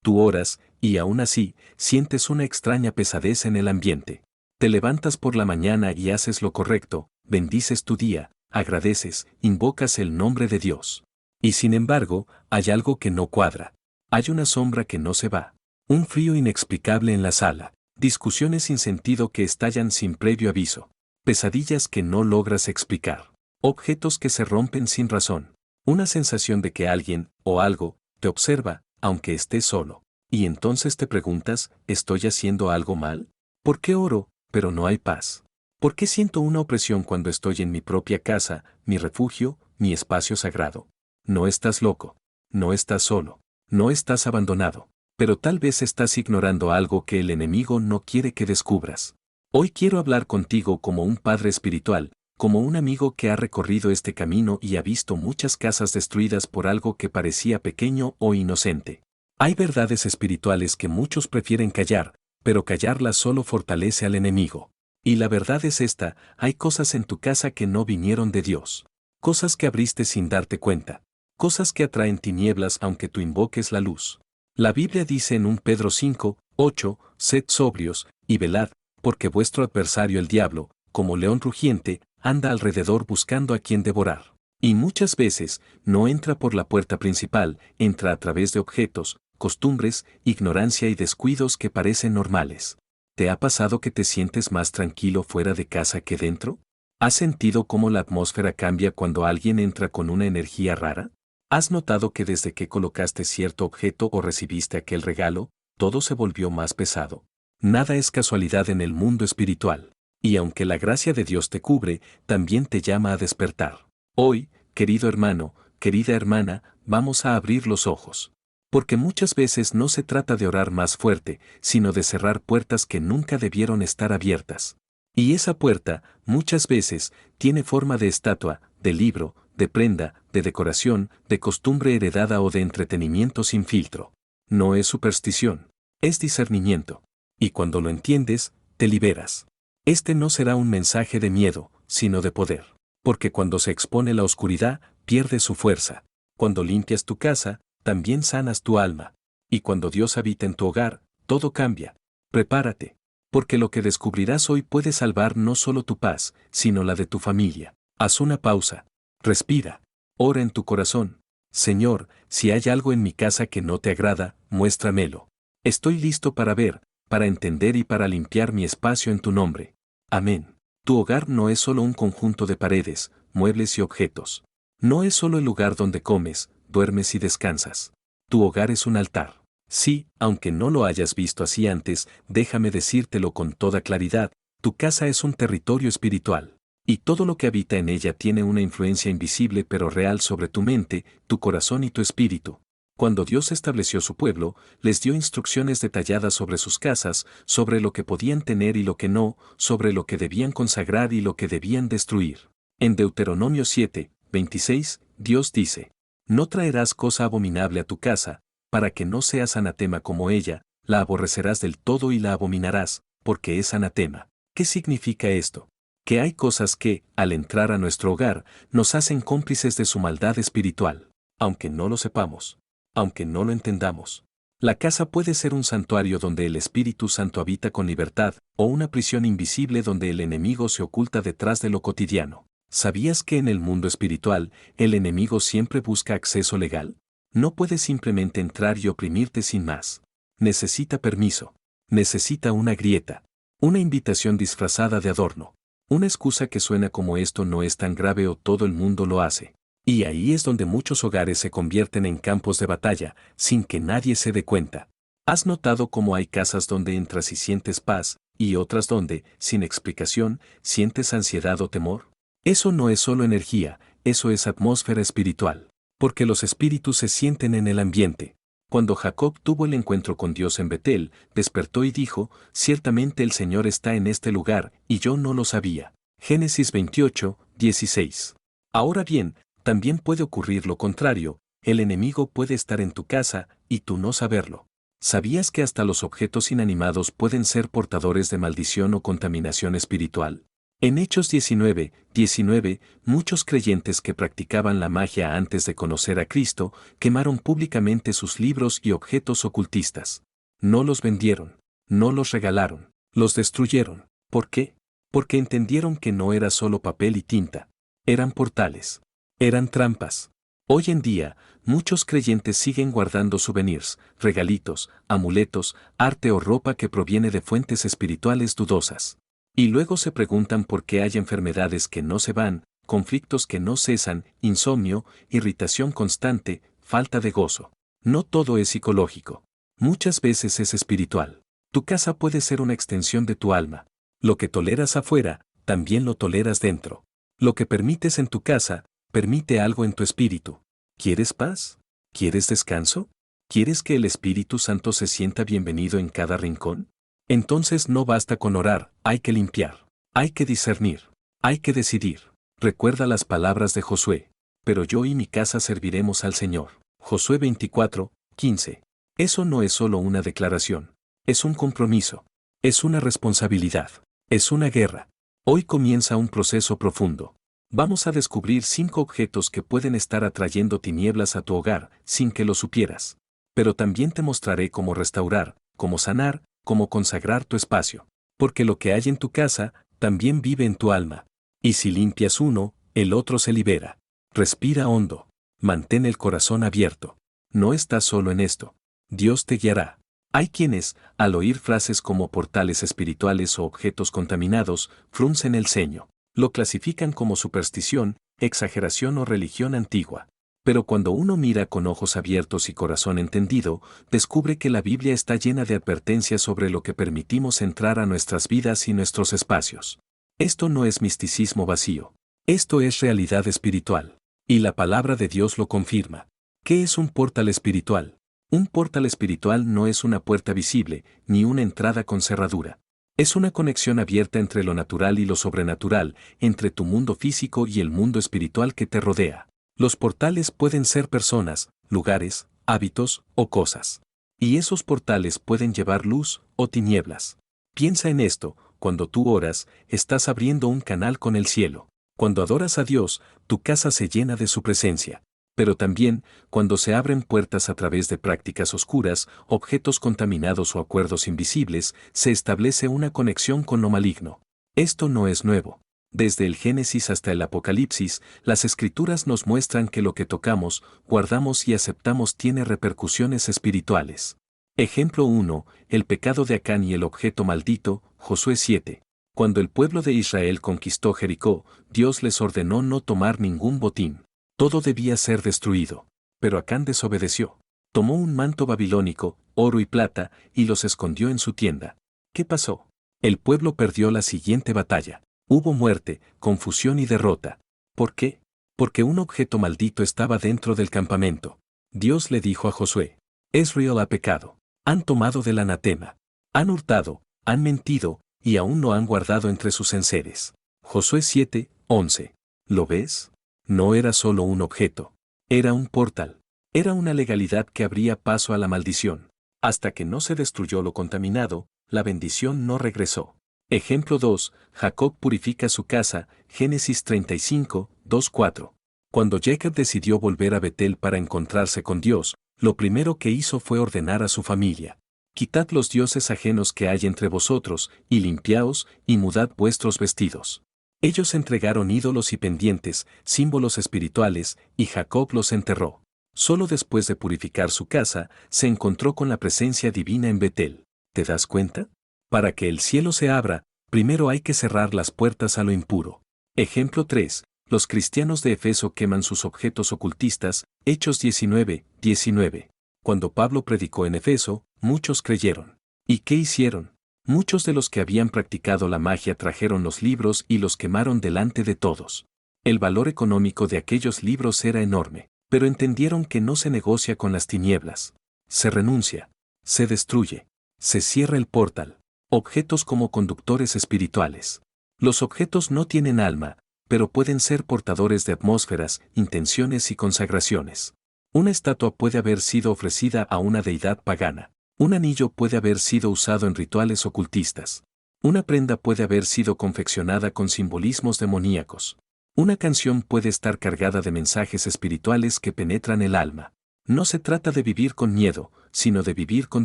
Tú oras, y aún así, sientes una extraña pesadez en el ambiente. Te levantas por la mañana y haces lo correcto, bendices tu día, agradeces, invocas el nombre de Dios. Y sin embargo, hay algo que no cuadra. Hay una sombra que no se va. Un frío inexplicable en la sala. Discusiones sin sentido que estallan sin previo aviso. Pesadillas que no logras explicar. Objetos que se rompen sin razón. Una sensación de que alguien, o algo, te observa, aunque estés solo. Y entonces te preguntas, ¿estoy haciendo algo mal? ¿Por qué oro, pero no hay paz? ¿Por qué siento una opresión cuando estoy en mi propia casa, mi refugio, mi espacio sagrado? No estás loco. No estás solo. No estás abandonado. Pero tal vez estás ignorando algo que el enemigo no quiere que descubras. Hoy quiero hablar contigo como un padre espiritual, como un amigo que ha recorrido este camino y ha visto muchas casas destruidas por algo que parecía pequeño o inocente. Hay verdades espirituales que muchos prefieren callar, pero callarlas solo fortalece al enemigo. Y la verdad es esta, hay cosas en tu casa que no vinieron de Dios. Cosas que abriste sin darte cuenta. Cosas que atraen tinieblas aunque tú invoques la luz. La Biblia dice en 1 Pedro 5, 8, sed sobrios, y velad, porque vuestro adversario el diablo, como león rugiente, anda alrededor buscando a quien devorar. Y muchas veces, no entra por la puerta principal, entra a través de objetos, costumbres, ignorancia y descuidos que parecen normales. ¿Te ha pasado que te sientes más tranquilo fuera de casa que dentro? ¿Has sentido cómo la atmósfera cambia cuando alguien entra con una energía rara? ¿Has notado que desde que colocaste cierto objeto o recibiste aquel regalo, todo se volvió más pesado? Nada es casualidad en el mundo espiritual. Y aunque la gracia de Dios te cubre, también te llama a despertar. Hoy, querido hermano, querida hermana, vamos a abrir los ojos. Porque muchas veces no se trata de orar más fuerte, sino de cerrar puertas que nunca debieron estar abiertas. Y esa puerta, muchas veces, tiene forma de estatua, de libro, de prenda, de decoración, de costumbre heredada o de entretenimiento sin filtro. No es superstición, es discernimiento. Y cuando lo entiendes, te liberas. Este no será un mensaje de miedo, sino de poder. Porque cuando se expone la oscuridad, pierde su fuerza. Cuando limpias tu casa, también sanas tu alma. Y cuando Dios habita en tu hogar, todo cambia. Prepárate. Porque lo que descubrirás hoy puede salvar no solo tu paz, sino la de tu familia. Haz una pausa. Respira. Ora en tu corazón. Señor, si hay algo en mi casa que no te agrada, muéstramelo. Estoy listo para ver, para entender y para limpiar mi espacio en tu nombre. Amén. Tu hogar no es solo un conjunto de paredes, muebles y objetos. No es solo el lugar donde comes, duermes y descansas. Tu hogar es un altar. Sí, aunque no lo hayas visto así antes, déjame decírtelo con toda claridad, tu casa es un territorio espiritual. Y todo lo que habita en ella tiene una influencia invisible pero real sobre tu mente, tu corazón y tu espíritu. Cuando Dios estableció su pueblo, les dio instrucciones detalladas sobre sus casas, sobre lo que podían tener y lo que no, sobre lo que debían consagrar y lo que debían destruir. En Deuteronomio 7, 26, Dios dice, no traerás cosa abominable a tu casa, para que no seas anatema como ella, la aborrecerás del todo y la abominarás, porque es anatema. ¿Qué significa esto? Que hay cosas que, al entrar a nuestro hogar, nos hacen cómplices de su maldad espiritual, aunque no lo sepamos, aunque no lo entendamos. La casa puede ser un santuario donde el Espíritu Santo habita con libertad, o una prisión invisible donde el enemigo se oculta detrás de lo cotidiano. ¿Sabías que en el mundo espiritual, el enemigo siempre busca acceso legal? No puede simplemente entrar y oprimirte sin más. Necesita permiso. Necesita una grieta. Una invitación disfrazada de adorno. Una excusa que suena como esto no es tan grave o todo el mundo lo hace. Y ahí es donde muchos hogares se convierten en campos de batalla, sin que nadie se dé cuenta. ¿Has notado cómo hay casas donde entras y sientes paz, y otras donde, sin explicación, sientes ansiedad o temor? Eso no es solo energía, eso es atmósfera espiritual. Porque los espíritus se sienten en el ambiente. Cuando Jacob tuvo el encuentro con Dios en Betel, despertó y dijo, ciertamente el Señor está en este lugar, y yo no lo sabía. Génesis 28, 16. Ahora bien, también puede ocurrir lo contrario, el enemigo puede estar en tu casa, y tú no saberlo. ¿Sabías que hasta los objetos inanimados pueden ser portadores de maldición o contaminación espiritual? En Hechos 19, muchos creyentes que practicaban la magia antes de conocer a Cristo quemaron públicamente sus libros y objetos ocultistas. No los vendieron, no los regalaron, los destruyeron. ¿Por qué? Porque entendieron que no era solo papel y tinta. Eran portales. Eran trampas. Hoy en día, muchos creyentes siguen guardando souvenirs, regalitos, amuletos, arte o ropa que proviene de fuentes espirituales dudosas. Y luego se preguntan por qué hay enfermedades que no se van, conflictos que no cesan, insomnio, irritación constante, falta de gozo. No todo es psicológico. Muchas veces es espiritual. Tu casa puede ser una extensión de tu alma. Lo que toleras afuera, también lo toleras dentro. Lo que permites en tu casa, permite algo en tu espíritu. ¿Quieres paz? ¿Quieres descanso? ¿Quieres que el Espíritu Santo se sienta bienvenido en cada rincón? Entonces no basta con orar, hay que limpiar, hay que discernir, hay que decidir. Recuerda las palabras de Josué. Pero yo y mi casa serviremos al Señor. Josué 24:15. Eso no es solo una declaración. Es un compromiso. Es una responsabilidad. Es una guerra. Hoy comienza un proceso profundo. Vamos a descubrir 5 objetos que pueden estar atrayendo tinieblas a tu hogar sin que lo supieras. Pero también te mostraré cómo restaurar, cómo sanar, cómo consagrar tu espacio. Porque lo que hay en tu casa, también vive en tu alma. Y si limpias uno, el otro se libera. Respira hondo. Mantén el corazón abierto. No estás solo en esto. Dios te guiará. Hay quienes, al oír frases como portales espirituales o objetos contaminados, fruncen el ceño. Lo clasifican como superstición, exageración o religión antigua. Pero cuando uno mira con ojos abiertos y corazón entendido, descubre que la Biblia está llena de advertencias sobre lo que permitimos entrar a nuestras vidas y nuestros espacios. Esto no es misticismo vacío. Esto es realidad espiritual. Y la palabra de Dios lo confirma. ¿Qué es un portal espiritual? Un portal espiritual no es una puerta visible, ni una entrada con cerradura. Es una conexión abierta entre lo natural y lo sobrenatural, entre tu mundo físico y el mundo espiritual que te rodea. Los portales pueden ser personas, lugares, hábitos o cosas. Y esos portales pueden llevar luz o tinieblas. Piensa en esto, cuando tú oras, estás abriendo un canal con el cielo. Cuando adoras a Dios, tu casa se llena de su presencia. Pero también, cuando se abren puertas a través de prácticas oscuras, objetos contaminados o acuerdos invisibles, se establece una conexión con lo maligno. Esto no es nuevo. Desde el Génesis hasta el Apocalipsis, las Escrituras nos muestran que lo que tocamos, guardamos y aceptamos tiene repercusiones espirituales. Ejemplo 1, el pecado de Acán y el objeto maldito, Josué 7. Cuando el pueblo de Israel conquistó Jericó, Dios les ordenó no tomar ningún botín. Todo debía ser destruido. Pero Acán desobedeció. Tomó un manto babilónico, oro y plata, y los escondió en su tienda. ¿Qué pasó? El pueblo perdió la siguiente batalla. Hubo muerte, confusión y derrota. ¿Por qué? Porque un objeto maldito estaba dentro del campamento. Dios le dijo a Josué: Israel ha pecado. Han tomado del anatema. Han hurtado, han mentido, y aún no han guardado entre sus enseres. Josué 7:11. ¿Lo ves? No era solo un objeto. Era un portal. Era una legalidad que abría paso a la maldición. Hasta que no se destruyó lo contaminado, la bendición no regresó. Ejemplo 2, Jacob purifica su casa, Génesis 35:2-4. Cuando Jacob decidió volver a Betel para encontrarse con Dios, lo primero que hizo fue ordenar a su familia: quitad los dioses ajenos que hay entre vosotros, y limpiaos, y mudad vuestros vestidos. Ellos entregaron ídolos y pendientes, símbolos espirituales, y Jacob los enterró. Solo después de purificar su casa, se encontró con la presencia divina en Betel. ¿Te das cuenta? Para que el cielo se abra, primero hay que cerrar las puertas a lo impuro. Ejemplo 3. Los cristianos de Efeso queman sus objetos ocultistas, Hechos 19:19. Cuando Pablo predicó en Efeso, muchos creyeron. ¿Y qué hicieron? Muchos de los que habían practicado la magia trajeron los libros y los quemaron delante de todos. El valor económico de aquellos libros era enorme, pero entendieron que no se negocia con las tinieblas. Se renuncia, se destruye, se cierra el portal. Objetos como conductores espirituales. Los objetos no tienen alma, pero pueden ser portadores de atmósferas, intenciones y consagraciones. Una estatua puede haber sido ofrecida a una deidad pagana. Un anillo puede haber sido usado en rituales ocultistas. Una prenda puede haber sido confeccionada con simbolismos demoníacos. Una canción puede estar cargada de mensajes espirituales que penetran el alma. No se trata de vivir con miedo, sino de vivir con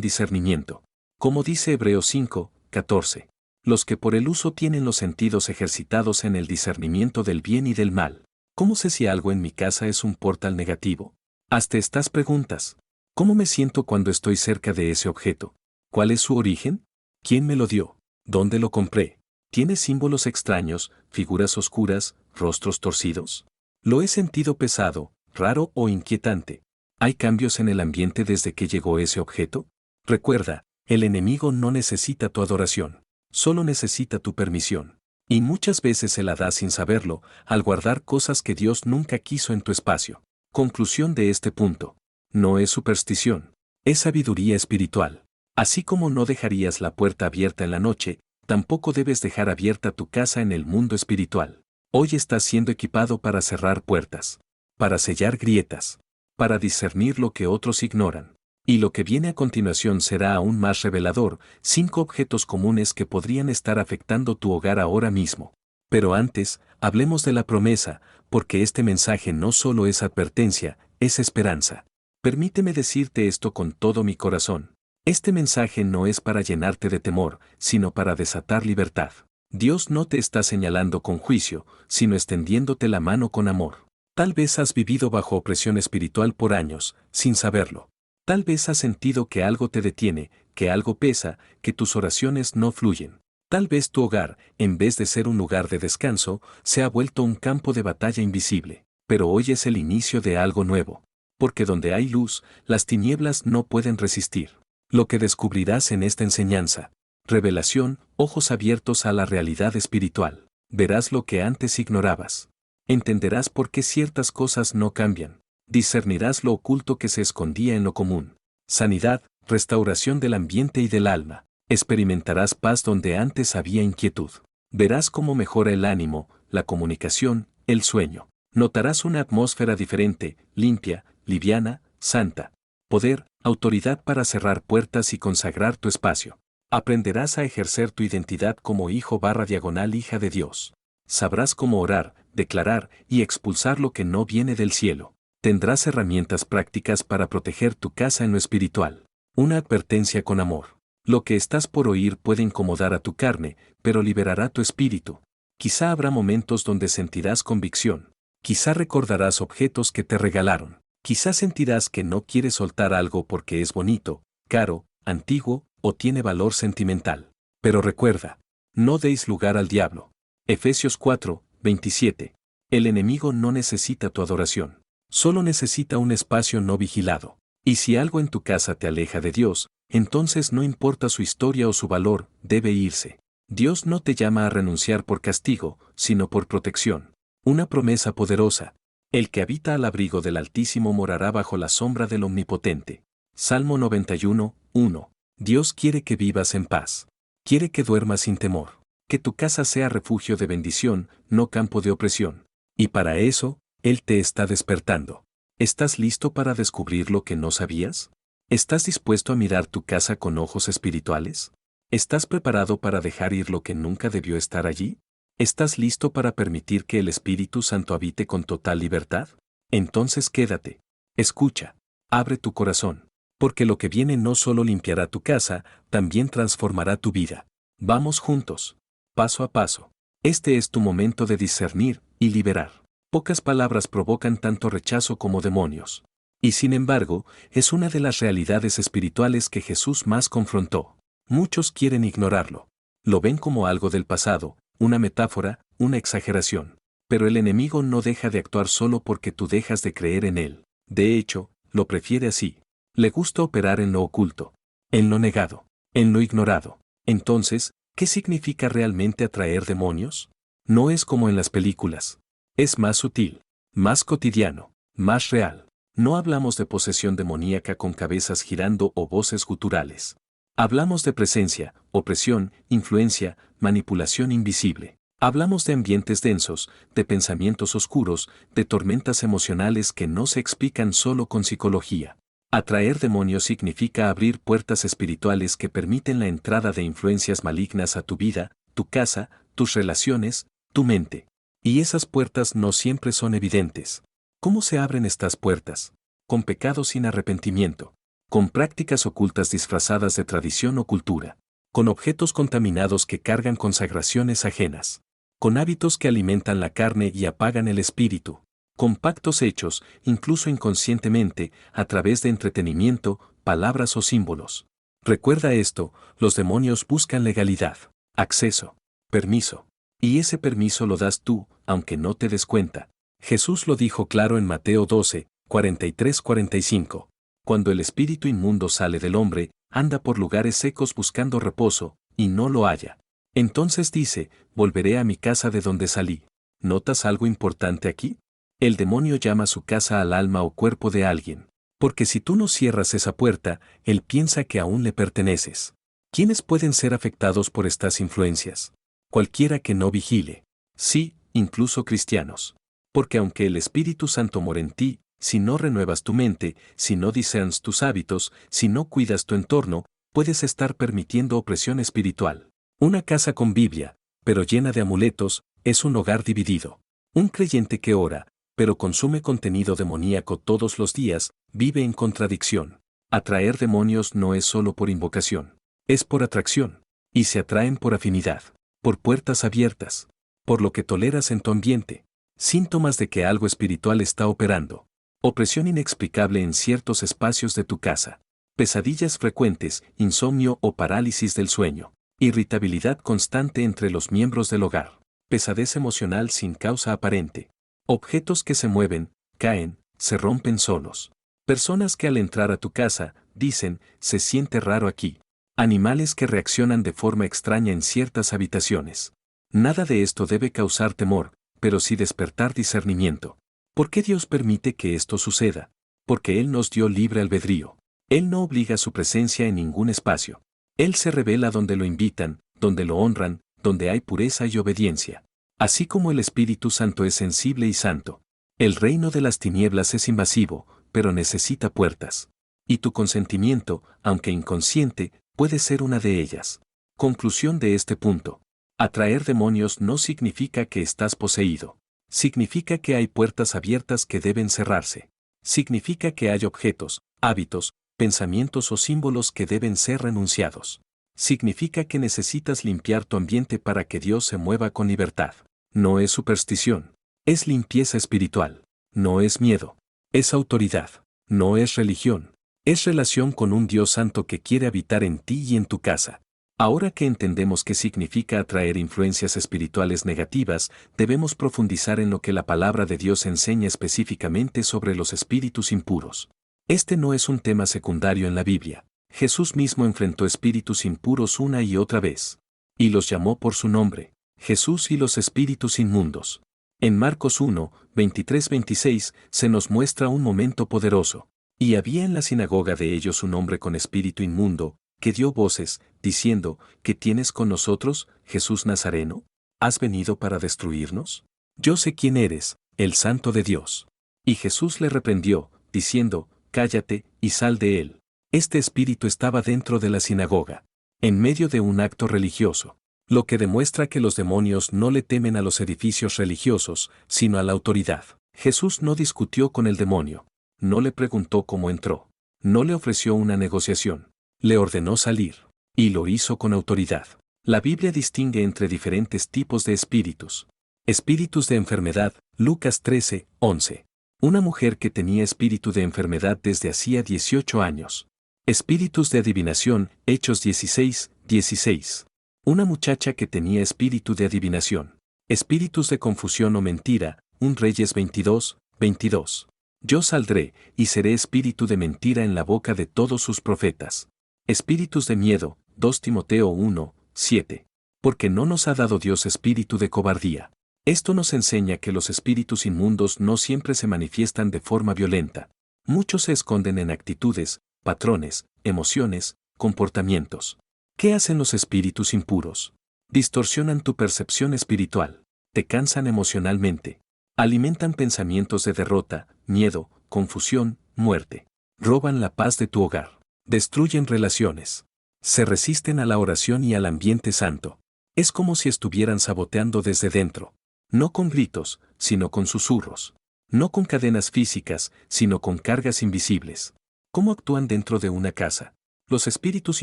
discernimiento. Como dice Hebreos 5, 14. Los que por el uso tienen los sentidos ejercitados en el discernimiento del bien y del mal. ¿Cómo sé si algo en mi casa es un portal negativo? Hazte estas preguntas. ¿Cómo me siento cuando estoy cerca de ese objeto? ¿Cuál es su origen? ¿Quién me lo dio? ¿Dónde lo compré? ¿Tiene símbolos extraños, figuras oscuras, rostros torcidos? ¿Lo he sentido pesado, raro o inquietante? ¿Hay cambios en el ambiente desde que llegó ese objeto? Recuerda, el enemigo no necesita tu adoración, solo necesita tu permisión. Y muchas veces se la da sin saberlo, al guardar cosas que Dios nunca quiso en tu espacio. Conclusión de este punto. No es superstición, es sabiduría espiritual. Así como no dejarías la puerta abierta en la noche, tampoco debes dejar abierta tu casa en el mundo espiritual. Hoy estás siendo equipado para cerrar puertas, para sellar grietas, para discernir lo que otros ignoran. Y lo que viene a continuación será aún más revelador, 5 objetos comunes que podrían estar afectando tu hogar ahora mismo. Pero antes, hablemos de la promesa, porque este mensaje no solo es advertencia, es esperanza. Permíteme decirte esto con todo mi corazón. Este mensaje no es para llenarte de temor, sino para desatar libertad. Dios no te está señalando con juicio, sino extendiéndote la mano con amor. Tal vez has vivido bajo opresión espiritual por años, sin saberlo. Tal vez has sentido que algo te detiene, que algo pesa, que tus oraciones no fluyen. Tal vez tu hogar, en vez de ser un lugar de descanso, se ha vuelto un campo de batalla invisible. Pero hoy es el inicio de algo nuevo. Porque donde hay luz, las tinieblas no pueden resistir. Lo que descubrirás en esta enseñanza. Revelación, ojos abiertos a la realidad espiritual. Verás lo que antes ignorabas. Entenderás por qué ciertas cosas no cambian. Discernirás lo oculto que se escondía en lo común. Sanidad, restauración del ambiente y del alma. Experimentarás paz donde antes había inquietud. Verás cómo mejora el ánimo, la comunicación, el sueño. Notarás una atmósfera diferente, limpia, liviana, santa. Poder, autoridad para cerrar puertas y consagrar tu espacio. Aprenderás a ejercer tu identidad como hijo/hija de Dios. Sabrás cómo orar, declarar y expulsar lo que no viene del cielo. Tendrás herramientas prácticas para proteger tu casa en lo espiritual. Una advertencia con amor. Lo que estás por oír puede incomodar a tu carne, pero liberará tu espíritu. Quizá habrá momentos donde sentirás convicción. Quizá recordarás objetos que te regalaron. Quizá sentirás que no quieres soltar algo porque es bonito, caro, antiguo o tiene valor sentimental. Pero recuerda, no deis lugar al diablo. Efesios 4, 27. El enemigo no necesita tu adoración. Solo necesita un espacio no vigilado. Y si algo en tu casa te aleja de Dios, entonces no importa su historia o su valor, debe irse. Dios no te llama a renunciar por castigo, sino por protección. Una promesa poderosa. El que habita al abrigo del Altísimo morará bajo la sombra del Omnipotente. Salmo 91, 1. Dios quiere que vivas en paz. Quiere que duermas sin temor. Que tu casa sea refugio de bendición, no campo de opresión. Y para eso, Él te está despertando. ¿Estás listo para descubrir lo que no sabías? ¿Estás dispuesto a mirar tu casa con ojos espirituales? ¿Estás preparado para dejar ir lo que nunca debió estar allí? ¿Estás listo para permitir que el Espíritu Santo habite con total libertad? Entonces quédate. Escucha. Abre tu corazón. Porque lo que viene no solo limpiará tu casa, también transformará tu vida. Vamos juntos. Paso a paso. Este es tu momento de discernir y liberar. Pocas palabras provocan tanto rechazo como demonios. Y sin embargo, es una de las realidades espirituales que Jesús más confrontó. Muchos quieren ignorarlo. Lo ven como algo del pasado, una metáfora, una exageración. Pero el enemigo no deja de actuar solo porque tú dejas de creer en él. De hecho, lo prefiere así. Le gusta operar en lo oculto, en lo negado, en lo ignorado. Entonces, ¿qué significa realmente atraer demonios? No es como en las películas. Es más sutil, más cotidiano, más real. No hablamos de posesión demoníaca con cabezas girando o voces guturales. Hablamos de presencia, opresión, influencia, manipulación invisible. Hablamos de ambientes densos, de pensamientos oscuros, de tormentas emocionales que no se explican solo con psicología. Atraer demonios significa abrir puertas espirituales que permiten la entrada de influencias malignas a tu vida, tu casa, tus relaciones, tu mente. Y esas puertas no siempre son evidentes. ¿Cómo se abren estas puertas? Con pecados sin arrepentimiento, con prácticas ocultas disfrazadas de tradición o cultura, con objetos contaminados que cargan consagraciones ajenas, con hábitos que alimentan la carne y apagan el espíritu, con pactos hechos, incluso inconscientemente, a través de entretenimiento, palabras o símbolos. Recuerda esto, los demonios buscan legalidad, acceso, permiso. Y ese permiso lo das tú, aunque no te des cuenta. Jesús lo dijo claro en Mateo 12, 43-45. Cuando el espíritu inmundo sale del hombre, anda por lugares secos buscando reposo, y no lo halla. Entonces dice, volveré a mi casa de donde salí. ¿Notas algo importante aquí? El demonio llama su casa al alma o cuerpo de alguien. Porque si tú no cierras esa puerta, él piensa que aún le perteneces. ¿Quiénes pueden ser afectados por estas influencias? Cualquiera que no vigile. Sí, incluso cristianos. Porque aunque el Espíritu Santo mora en ti, si no renuevas tu mente, si no discernes tus hábitos, si no cuidas tu entorno, puedes estar permitiendo opresión espiritual. Una casa con Biblia, pero llena de amuletos, es un hogar dividido. Un creyente que ora, pero consume contenido demoníaco todos los días, vive en contradicción. Atraer demonios no es solo por invocación, es por atracción. Y se atraen por afinidad, por puertas abiertas, por lo que toleras en tu ambiente. Síntomas de que algo espiritual está operando. Opresión inexplicable en ciertos espacios de tu casa. Pesadillas frecuentes, insomnio o parálisis del sueño. Irritabilidad constante entre los miembros del hogar. Pesadez emocional sin causa aparente. Objetos que se mueven, caen, se rompen solos. Personas que al entrar a tu casa, dicen, se siente raro aquí. Animales que reaccionan de forma extraña en ciertas habitaciones. Nada de esto debe causar temor, pero sí despertar discernimiento. ¿Por qué Dios permite que esto suceda? Porque Él nos dio libre albedrío. Él no obliga su presencia en ningún espacio. Él se revela donde lo invitan, donde lo honran, donde hay pureza y obediencia. Así como el Espíritu Santo es sensible y santo. El reino de las tinieblas es invasivo, pero necesita puertas. Y tu consentimiento, aunque inconsciente, puede ser una de ellas. Conclusión de este punto. Atraer demonios no significa que estás poseído. Significa que hay puertas abiertas que deben cerrarse. Significa que hay objetos, hábitos, pensamientos o símbolos que deben ser renunciados. Significa que necesitas limpiar tu ambiente para que Dios se mueva con libertad. No es superstición. Es limpieza espiritual. No es miedo. Es autoridad. No es religión. Es relación con un Dios santo que quiere habitar en ti y en tu casa. Ahora que entendemos qué significa atraer influencias espirituales negativas, debemos profundizar en lo que la palabra de Dios enseña específicamente sobre los espíritus impuros. Este no es un tema secundario en la Biblia. Jesús mismo enfrentó espíritus impuros una y otra vez. Y los llamó por su nombre, Jesús y los espíritus inmundos. En Marcos 1, 23-26 se nos muestra un momento poderoso. Y había en la sinagoga de ellos un hombre con espíritu inmundo, que dio voces, diciendo, ¿qué tienes con nosotros, Jesús Nazareno? ¿Has venido para destruirnos? Yo sé quién eres, el Santo de Dios. Y Jesús le reprendió, diciendo, cállate, y sal de él. Este espíritu estaba dentro de la sinagoga, en medio de un acto religioso, lo que demuestra que los demonios no le temen a los edificios religiosos, sino a la autoridad. Jesús no discutió con el demonio, no le preguntó cómo entró, no le ofreció una negociación. Le ordenó salir, y lo hizo con autoridad. La Biblia distingue entre diferentes tipos de espíritus. Espíritus de enfermedad, Lucas 13, 11. Una mujer que tenía espíritu de enfermedad desde hacía 18 años. Espíritus de adivinación, Hechos 16, 16. Una muchacha que tenía espíritu de adivinación. Espíritus de confusión o mentira, 1 Reyes 22, 22. Yo saldré, y seré espíritu de mentira en la boca de todos sus profetas. Espíritus de miedo, 2 Timoteo 1, 7. Porque no nos ha dado Dios espíritu de cobardía. Esto nos enseña que los espíritus inmundos no siempre se manifiestan de forma violenta. Muchos se esconden en actitudes, patrones, emociones, comportamientos. ¿Qué hacen los espíritus impuros? Distorsionan tu percepción espiritual. Te cansan emocionalmente. Alimentan pensamientos de derrota, miedo, confusión, muerte. roban la paz de tu hogar, destruyen relaciones, se resisten a la oración y al ambiente santo. Es como si estuvieran saboteando desde dentro, no con gritos, sino con susurros, no con cadenas físicas, sino con cargas invisibles. ¿Cómo actúan dentro de una casa? Los espíritus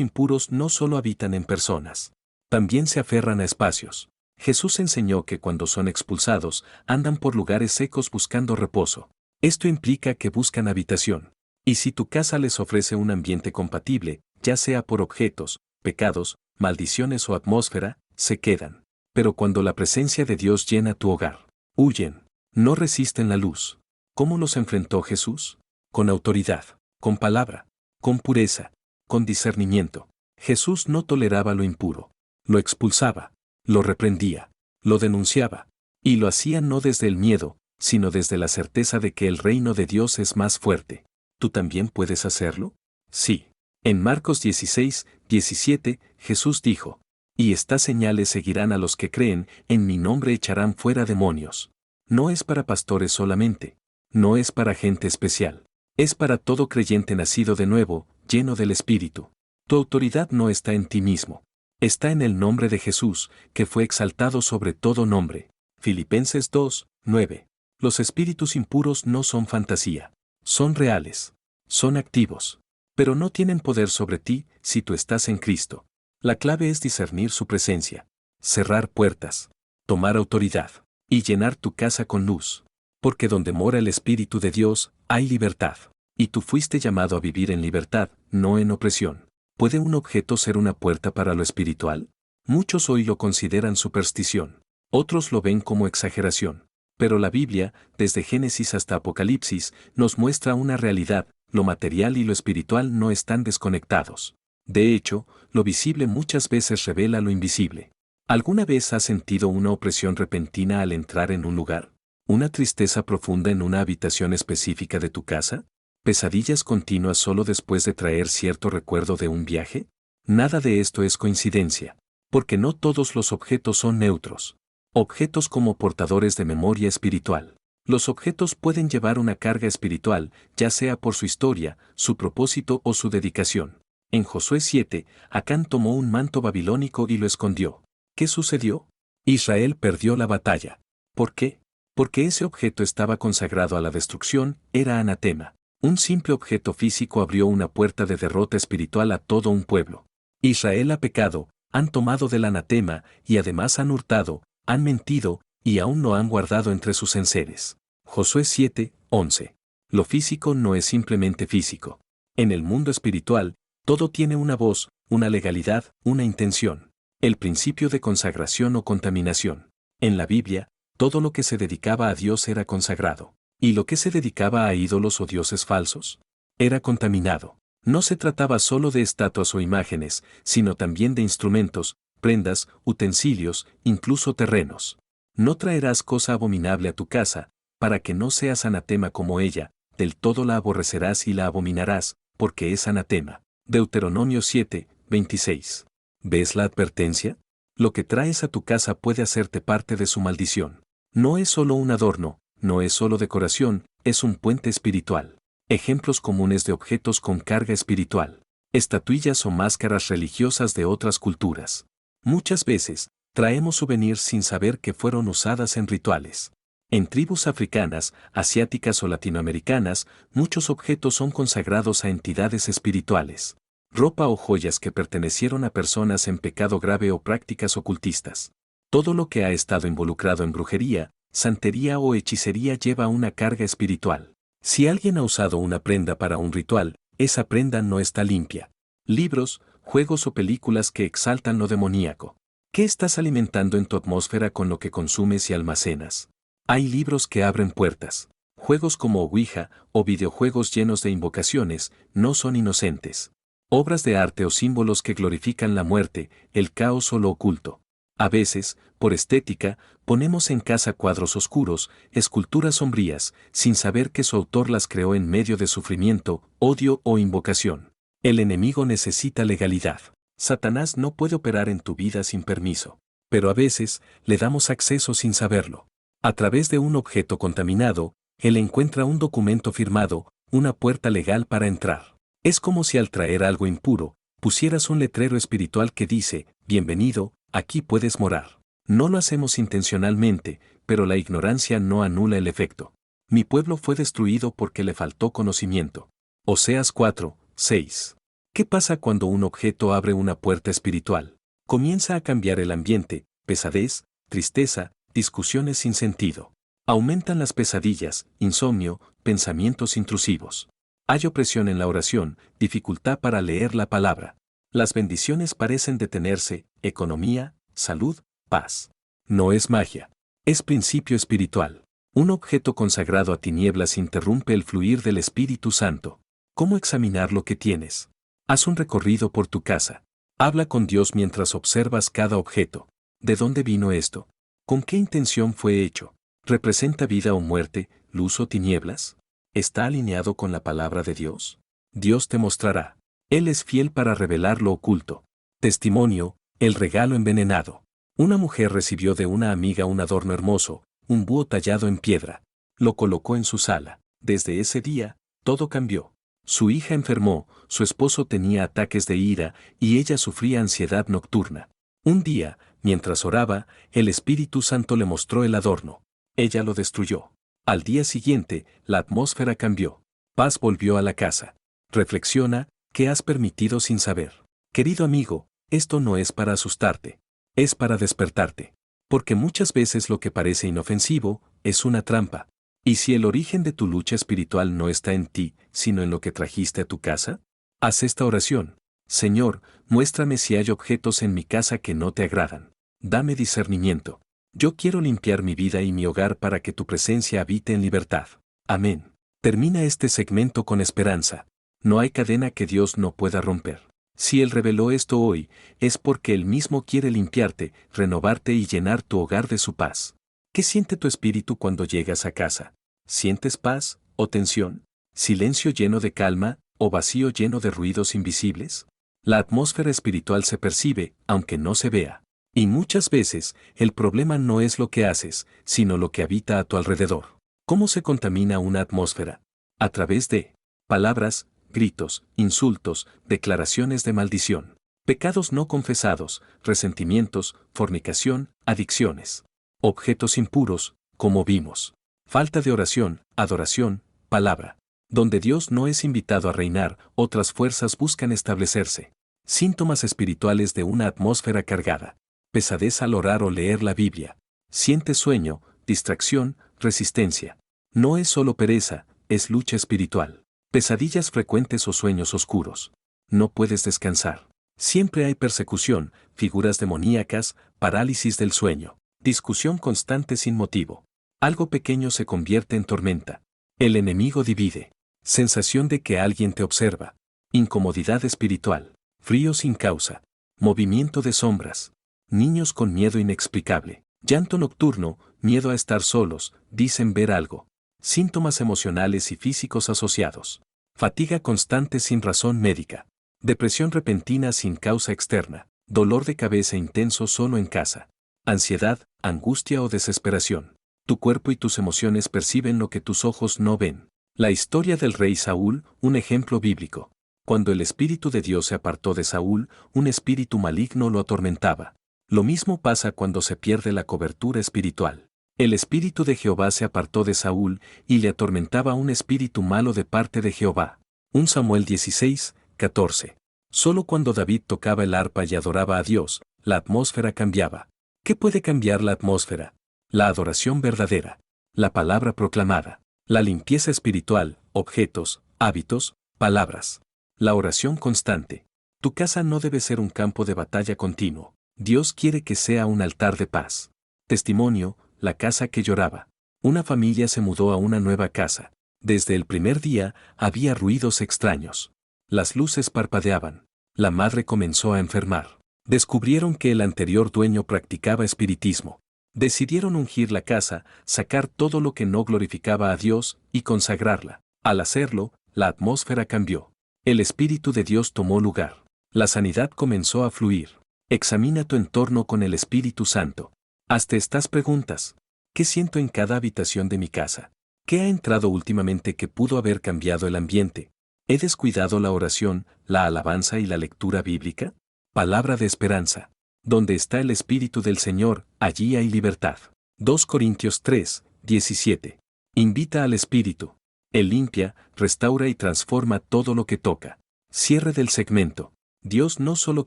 impuros no solo habitan en personas, también se aferran a espacios. Jesús enseñó que cuando son expulsados, andan por lugares secos buscando reposo. Esto implica que buscan habitación. Y si tu casa les ofrece un ambiente compatible, ya sea por objetos, pecados, maldiciones o atmósfera, se quedan. Pero cuando la presencia de Dios llena tu hogar, huyen, no resisten la luz. ¿Cómo los enfrentó Jesús? Con autoridad, con palabra, con pureza, con discernimiento. Jesús no toleraba lo impuro. Lo expulsaba, lo reprendía, lo denunciaba, y lo hacía no desde el miedo, sino desde la certeza de que el reino de Dios es más fuerte. ¿Tú también puedes hacerlo? Sí. En Marcos 16, 17, Jesús dijo, y estas señales seguirán a los que creen, en mi nombre echarán fuera demonios. No es para pastores solamente, no es para gente especial, es para todo creyente nacido de nuevo, lleno del Espíritu. Tu autoridad no está en ti mismo. Está en el nombre de Jesús, que fue exaltado sobre todo nombre. Filipenses 2, 9. Los espíritus impuros no son fantasía. Son reales. Son activos. Pero no tienen poder sobre ti si tú estás en Cristo. La clave es discernir su presencia. Cerrar puertas. Tomar autoridad. Y llenar tu casa con luz. Porque donde mora el Espíritu de Dios, hay libertad. Y tú fuiste llamado a vivir en libertad, no en opresión. ¿Puede un objeto ser una puerta para lo espiritual? Muchos hoy lo consideran superstición. Otros lo ven como exageración. Pero la Biblia, desde Génesis hasta Apocalipsis, nos muestra una realidad: lo material y lo espiritual no están desconectados. De hecho, lo visible muchas veces revela lo invisible. ¿Alguna vez has sentido una opresión repentina al entrar en un lugar? ¿Una tristeza profunda en una habitación específica de tu casa? ¿Pesadillas continuas solo después de traer cierto recuerdo de un viaje? Nada de esto es coincidencia, porque no todos los objetos son neutros. Objetos como portadores de memoria espiritual. Los objetos pueden llevar una carga espiritual, ya sea por su historia, su propósito o su dedicación. En Josué 7, Acán tomó un manto babilónico y lo escondió. ¿Qué sucedió? Israel perdió la batalla. ¿Por qué? Porque ese objeto estaba consagrado a la destrucción, era anatema. Un simple objeto físico abrió una puerta de derrota espiritual a todo un pueblo. Israel ha pecado, han tomado del anatema, y además han hurtado, han mentido, y aún no han guardado entre sus enseres. Josué 7, 11. Lo físico no es simplemente físico. En el mundo espiritual, todo tiene una voz, una legalidad, una intención. El principio de consagración o contaminación. En la Biblia, todo lo que se dedicaba a Dios era consagrado. ¿Y lo que se dedicaba a ídolos o dioses falsos? Era contaminado. No se trataba solo de estatuas o imágenes, sino también de instrumentos, prendas, utensilios, incluso terrenos. No traerás cosa abominable a tu casa, para que no seas anatema como ella, del todo la aborrecerás y la abominarás, porque es anatema. Deuteronomio 7, 26. ¿Ves la advertencia? Lo que traes a tu casa puede hacerte parte de su maldición. No es solo un adorno, no es solo decoración, es un puente espiritual. Ejemplos comunes de objetos con carga espiritual. Estatuillas o máscaras religiosas de otras culturas. Muchas veces, traemos souvenirs sin saber que fueron usadas en rituales. En tribus africanas, asiáticas o latinoamericanas, muchos objetos son consagrados a entidades espirituales. Ropa o joyas que pertenecieron a personas en pecado grave o prácticas ocultistas. Todo lo que ha estado involucrado en brujería, santería o hechicería lleva una carga espiritual. Si alguien ha usado una prenda para un ritual, esa prenda no está limpia. Libros, juegos o películas que exaltan lo demoníaco. ¿Qué estás alimentando en tu atmósfera con lo que consumes y almacenas? Hay libros que abren puertas. Juegos como Ouija o videojuegos llenos de invocaciones no son inocentes. Obras de arte o símbolos que glorifican la muerte, el caos o lo oculto. A veces, por estética, ponemos en casa cuadros oscuros, esculturas sombrías, sin saber que su autor las creó en medio de sufrimiento, odio o invocación. El enemigo necesita legalidad. Satanás no puede operar en tu vida sin permiso. Pero a veces, le damos acceso sin saberlo. A través de un objeto contaminado, él encuentra un documento firmado, una puerta legal para entrar. Es como si al traer algo impuro, pusieras un letrero espiritual que dice, bienvenido, aquí puedes morar. No lo hacemos intencionalmente, pero la ignorancia no anula el efecto. Mi pueblo fue destruido porque le faltó conocimiento. Oseas 4, 6. ¿Qué pasa cuando un objeto abre una puerta espiritual? Comienza a cambiar el ambiente, pesadez, tristeza, discusiones sin sentido. Aumentan las pesadillas, insomnio, pensamientos intrusivos. Hay opresión en la oración, dificultad para leer la palabra. Las bendiciones parecen detenerse, economía, salud, paz. No es magia. Es principio espiritual. Un objeto consagrado a tinieblas interrumpe el fluir del Espíritu Santo. ¿Cómo examinar lo que tienes? Haz un recorrido por tu casa. Habla con Dios mientras observas cada objeto. ¿De dónde vino esto? ¿Con qué intención fue hecho? ¿Representa vida o muerte, luz o tinieblas? ¿Está alineado con la palabra de Dios? Dios te mostrará. Él es fiel para revelar lo oculto. Testimonio, el regalo envenenado. Una mujer recibió de una amiga un adorno hermoso, un búho tallado en piedra. Lo colocó en su sala. Desde ese día, todo cambió. Su hija enfermó, su esposo tenía ataques de ira y ella sufría ansiedad nocturna. Un día, mientras oraba, el Espíritu Santo le mostró el adorno. Ella lo destruyó. Al día siguiente, la atmósfera cambió. Paz volvió a la casa. Reflexiona, ¿qué has permitido sin saber? Querido amigo, esto no es para asustarte. Es para despertarte. Porque muchas veces lo que parece inofensivo es una trampa. ¿Y si el origen de tu lucha espiritual no está en ti, sino en lo que trajiste a tu casa? Haz esta oración. Señor, muéstrame si hay objetos en mi casa que no te agradan. Dame discernimiento. Yo quiero limpiar mi vida y mi hogar para que tu presencia habite en libertad. Amén. Termina este segmento con esperanza. No hay cadena que Dios no pueda romper. Si Él reveló esto hoy, es porque Él mismo quiere limpiarte, renovarte y llenar tu hogar de su paz. ¿Qué siente tu espíritu cuando llegas a casa? ¿Sientes paz o tensión? ¿Silencio lleno de calma o vacío lleno de ruidos invisibles? La atmósfera espiritual se percibe, aunque no se vea. Y muchas veces, el problema no es lo que haces, sino lo que habita a tu alrededor. ¿Cómo se contamina una atmósfera? A través de palabras, gritos, insultos, declaraciones de maldición, pecados no confesados, resentimientos, fornicación, adicciones. Objetos impuros, como vimos. Falta de oración, adoración, palabra. Donde Dios no es invitado a reinar, otras fuerzas buscan establecerse. Síntomas espirituales de una atmósfera cargada. Pesadez al orar o leer la Biblia. Sientes sueño, distracción, resistencia. No es solo pereza, es lucha espiritual. Pesadillas frecuentes o sueños oscuros. No puedes descansar. Siempre hay persecución, figuras demoníacas, parálisis del sueño. Discusión constante sin motivo. Algo pequeño se convierte en tormenta. El enemigo divide. Sensación de que alguien te observa. Incomodidad espiritual. Frío sin causa. Movimiento de sombras. Niños con miedo inexplicable. Llanto nocturno, miedo a estar solos, dicen ver algo. Síntomas emocionales y físicos asociados. Fatiga constante sin razón médica. Depresión repentina sin causa externa. Dolor de cabeza intenso solo en casa. Ansiedad, angustia o desesperación. Tu cuerpo y tus emociones perciben lo que tus ojos no ven. La historia del rey Saúl, un ejemplo bíblico. Cuando el Espíritu de Dios se apartó de Saúl, un espíritu maligno lo atormentaba. Lo mismo pasa cuando se pierde la cobertura espiritual. El Espíritu de Jehová se apartó de Saúl y le atormentaba un espíritu malo de parte de Jehová. 1 Samuel 16, 14. Solo cuando David tocaba el arpa y adoraba a Dios, la atmósfera cambiaba. ¿Qué puede cambiar la atmósfera? La adoración verdadera, la palabra proclamada, la limpieza espiritual, objetos, hábitos, palabras. La oración constante. Tu casa no debe ser un campo de batalla continuo. Dios quiere que sea un altar de paz. Testimonio, la casa que lloraba. Una familia se mudó a una nueva casa. Desde el primer día había ruidos extraños. Las luces parpadeaban. La madre comenzó a enfermar. Descubrieron que el anterior dueño practicaba espiritismo. Decidieron ungir la casa, sacar todo lo que no glorificaba a Dios y consagrarla. Al hacerlo, la atmósfera cambió. El Espíritu de Dios tomó lugar. La sanidad comenzó a fluir. Examina tu entorno con el Espíritu Santo. Hazte estas preguntas. ¿Qué siento en cada habitación de mi casa? ¿Qué ha entrado últimamente que pudo haber cambiado el ambiente? ¿He descuidado la oración, la alabanza y la lectura bíblica? Palabra de esperanza. Donde está el Espíritu del Señor, allí hay libertad. 2 Corintios 3, 17. Invita al Espíritu. Él limpia, restaura y transforma todo lo que toca. Cierre del segmento. Dios no solo